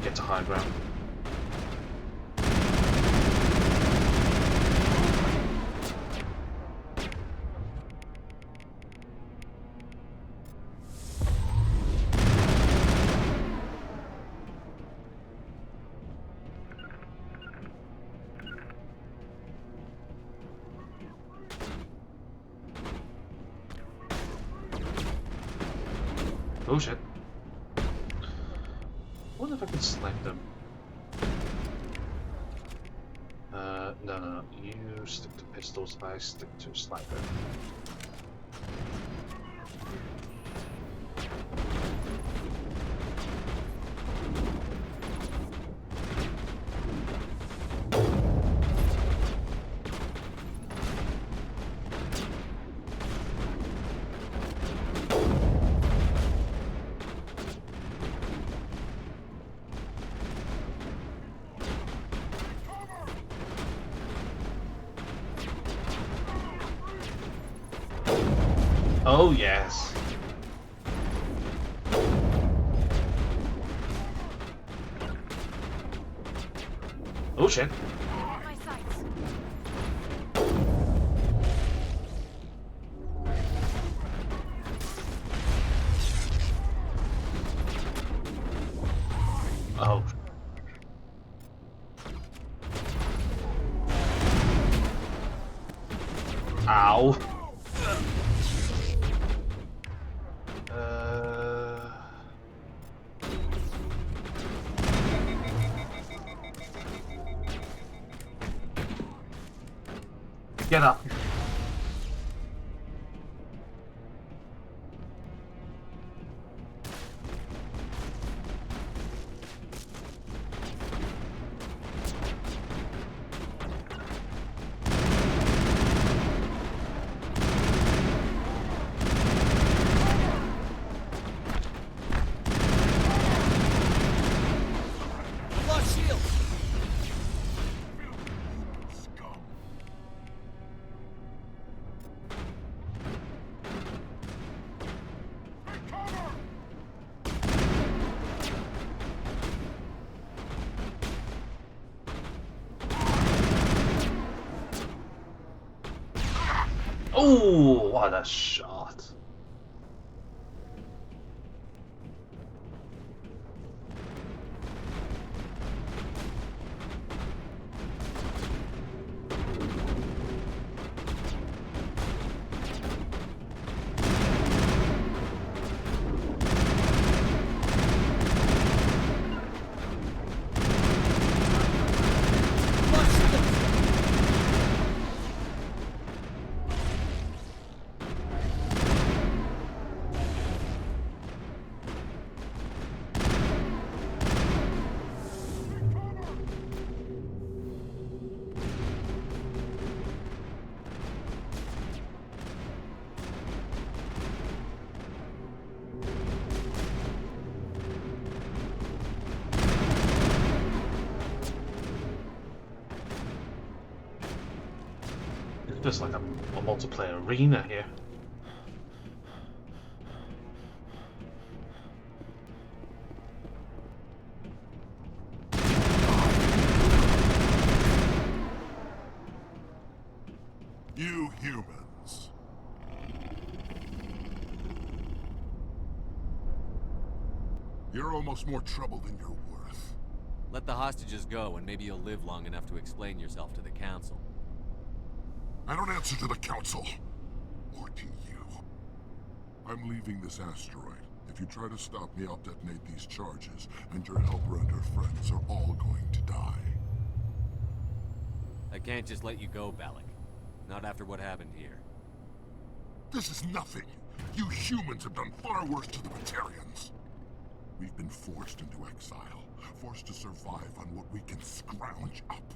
Get to high ground. Oh shit. I wonder if I can snipe them. No. You stick to pistols, I stick to sniper. Oh yes. Oh shit. Oh. Ow. Get up. Oh, what a shot. It feels like a multiplayer arena here. You humans. You're almost more trouble than you're worth. Let the hostages go, and maybe you'll live long enough to explain yourself to the Council. I don't answer to the Council. Or to you. I'm leaving this asteroid. If you try to stop me, I'll detonate these charges, and your helper and her friends are all going to die. I can't just let you go, Balak. Not after what happened here. This is nothing. You humans have done far worse to the Batarians. We've been forced into exile, forced to survive on what we can scrounge up.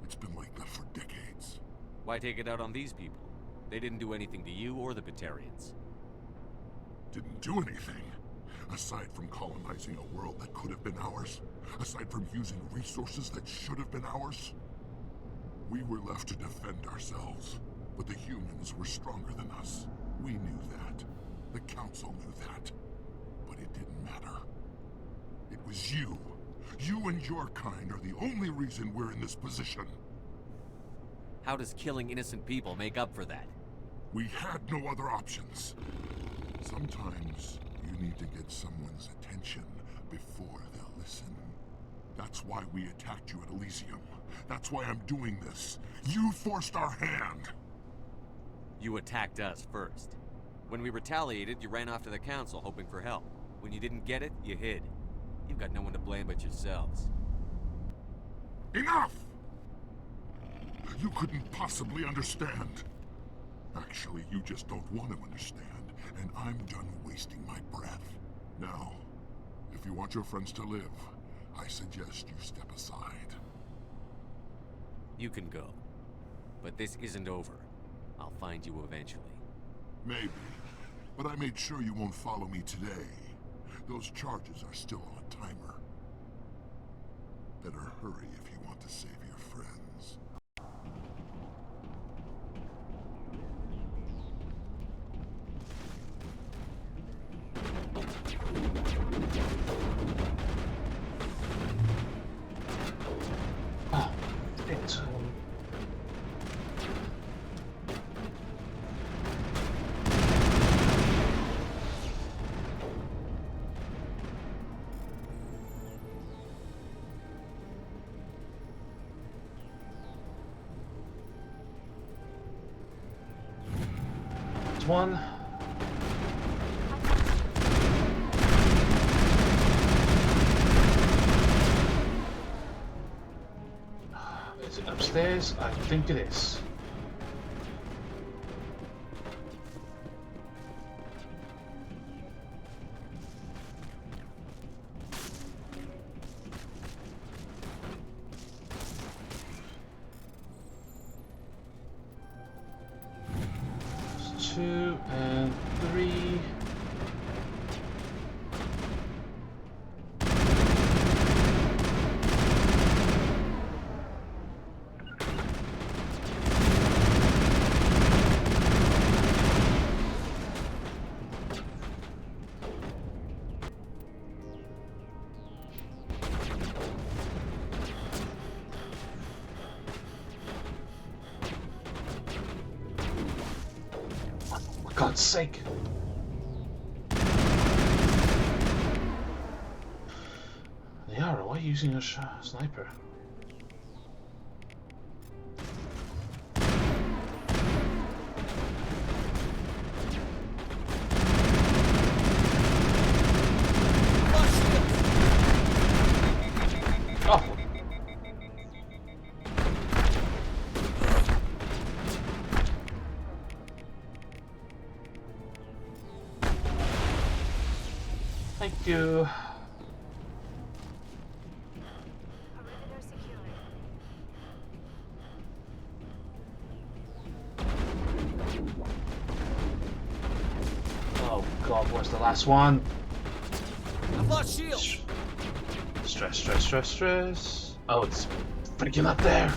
It's been like that for decades. Why take it out on these people? They didn't do anything to you or the Batarians. Didn't do anything. Aside from colonizing a world that could have been ours. Aside from using resources that should have been ours. We were left to defend ourselves. But the humans were stronger than us. We knew that. The Council knew that. But it didn't matter. It was you. You and your kind are the only reason we're in this position. How does killing innocent people make up for that? We had no other options. Sometimes you need to get someone's attention before they'll listen. That's why we attacked you at Elysium. That's why I'm doing this. You forced our hand. You attacked us first. When we retaliated, you ran off to the Council hoping for help. When you didn't get it, you hid. You've got no one to blame but yourselves. Enough! You couldn't possibly understand. Actually, you just don't want to understand, and I'm done wasting my breath. Now, if you want your friends to live, I suggest you step aside. You can go. But this isn't over. I'll find you eventually. Maybe. But I made sure you won't follow me today. Those charges are still on a timer. Better hurry if you want to save your friends. Oh, it's one. Is it upstairs? I think it is. 2 and 3. For God's sake. Liara, why are you using a sniper? Oh. Thank you. Oh God, where's the last one? I've lost shields. Stress, stress, stress, stress. Oh, it's freaking up there.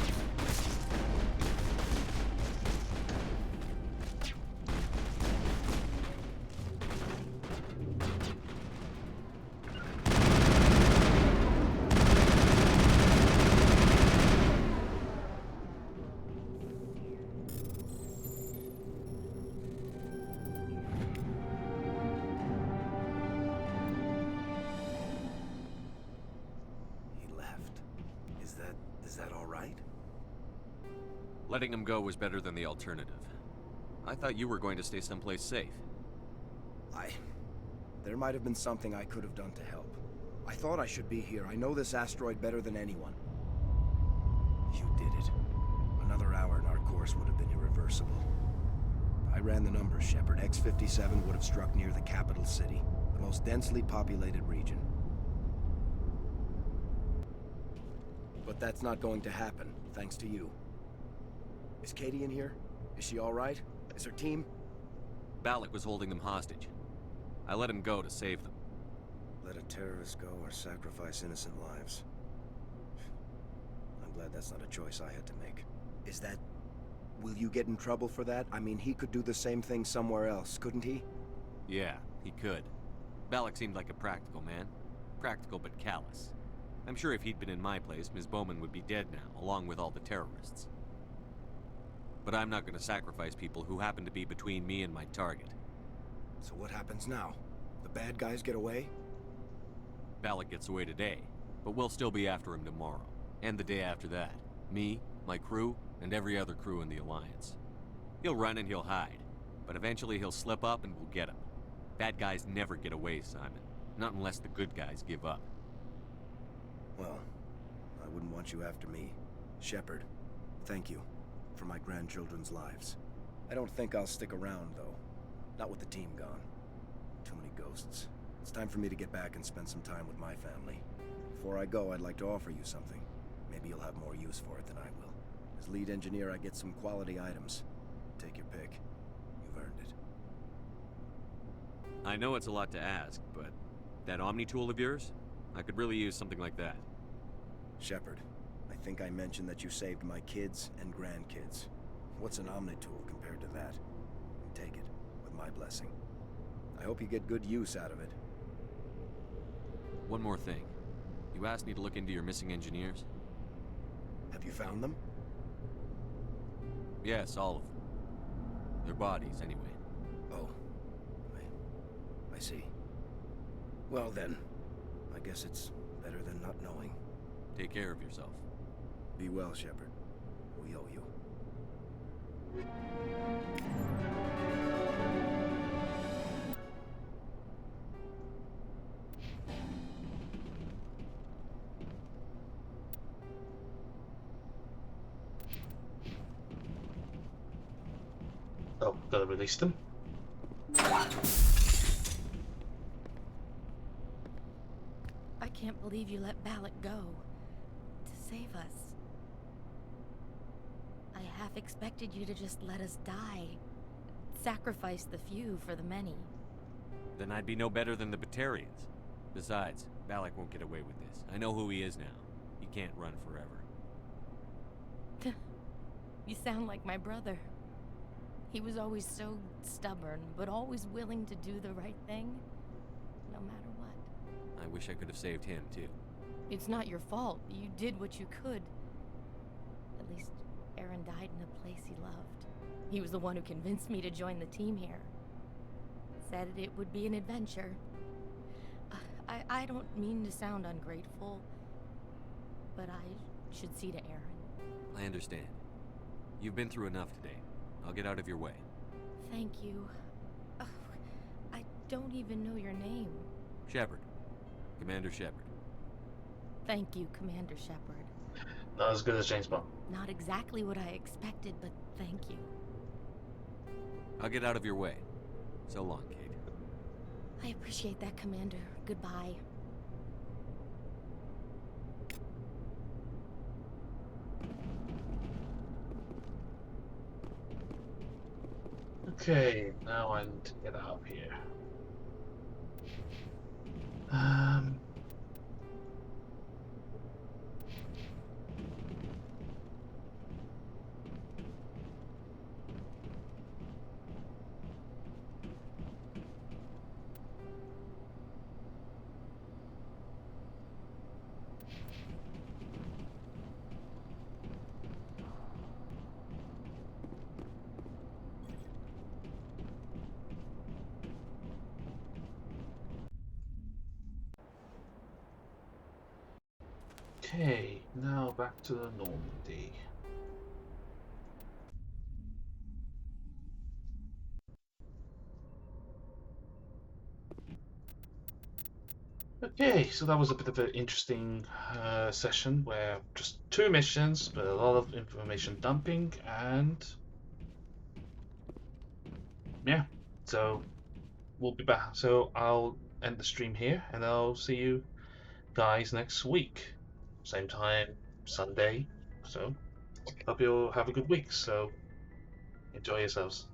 Is that all right? Letting him go was better than the alternative. I thought you were going to stay someplace safe. There might have been something I could have done to help. I thought I should be here. I know this asteroid better than anyone. You did it. Another hour and our course would have been irreversible. I ran the numbers, Shepard. X-57 would have struck near the capital city, the most densely populated region. But that's not going to happen, thanks to you. Is Katie in here? Is she all right? Is her team? Balak was holding them hostage. I let him go to save them. Let a terrorist go or sacrifice innocent lives. I'm glad that's not a choice I had to make. Is that... Will you get in trouble for that? I mean, he could do the same thing somewhere else, couldn't he? Yeah, he could. Balak seemed like a practical man. Practical but callous. I'm sure if he'd been in my place, Ms. Bowman would be dead now, along with all the terrorists. But I'm not going to sacrifice people who happen to be between me and my target. So what happens now? The bad guys get away? Balak gets away today, but we'll still be after him tomorrow. And the day after that. Me, my crew, and every other crew in the Alliance. He'll run and he'll hide, but eventually he'll slip up and we'll get him. Bad guys never get away, Simon. Not unless the good guys give up. Well, I wouldn't want you after me. Shepard, thank you for my grandchildren's lives. I don't think I'll stick around, though. Not with the team gone. Too many ghosts. It's time for me to get back and spend some time with my family. Before I go, I'd like to offer you something. Maybe you'll have more use for it than I will. As lead engineer, I get some quality items. Take your pick. You've earned it. I know it's a lot to ask, but that Omni tool of yours? I could really use something like that. Shepard, I think I mentioned that you saved my kids and grandkids. What's an Omni tool compared to that? Take it, with my blessing. I hope you get good use out of it. One more thing. You asked me to look into your missing engineers? Have you found them? Yes, all of them. Their bodies, anyway. Oh. I see. Well then, I guess it's better than not knowing. Take care of yourself. Be well, Shepard. We owe you. Oh, gotta release them. I can't believe you let Balak go. To save us. I half expected you to just let us die. sacrifice the few for the many. Then I'd be no better than the Batarians. Besides, Balak won't get away with this. I know who he is now. He can't run forever. You sound like my brother. He was always so stubborn, but always willing to do the right thing, no matter what. I wish I could have saved him, too. It's not your fault. You did what you could. At least Aaron died in a place he loved. He was the one who convinced me to join the team here. Said it would be an adventure. I don't mean to sound ungrateful, but I should see to Aaron. I understand. You've been through enough today. I'll get out of your way. Thank you. I don't even know your name. Shepard. Commander Shepard. Thank you, Commander Shepard. Not as good as James Bond. Not exactly what I expected, but thank you. I'll get out of your way. So long, Kate. I appreciate that, Commander. Goodbye. Okay, now I need to get out of here. Okay, now back to the Normandy. Okay, so that was a bit of an interesting session where just 2 missions, but a lot of information dumping, and yeah, so we'll be back. So I'll end the stream here, and I'll see you guys next week. Same time, Sunday. So hope you'll have a good week. So enjoy yourselves.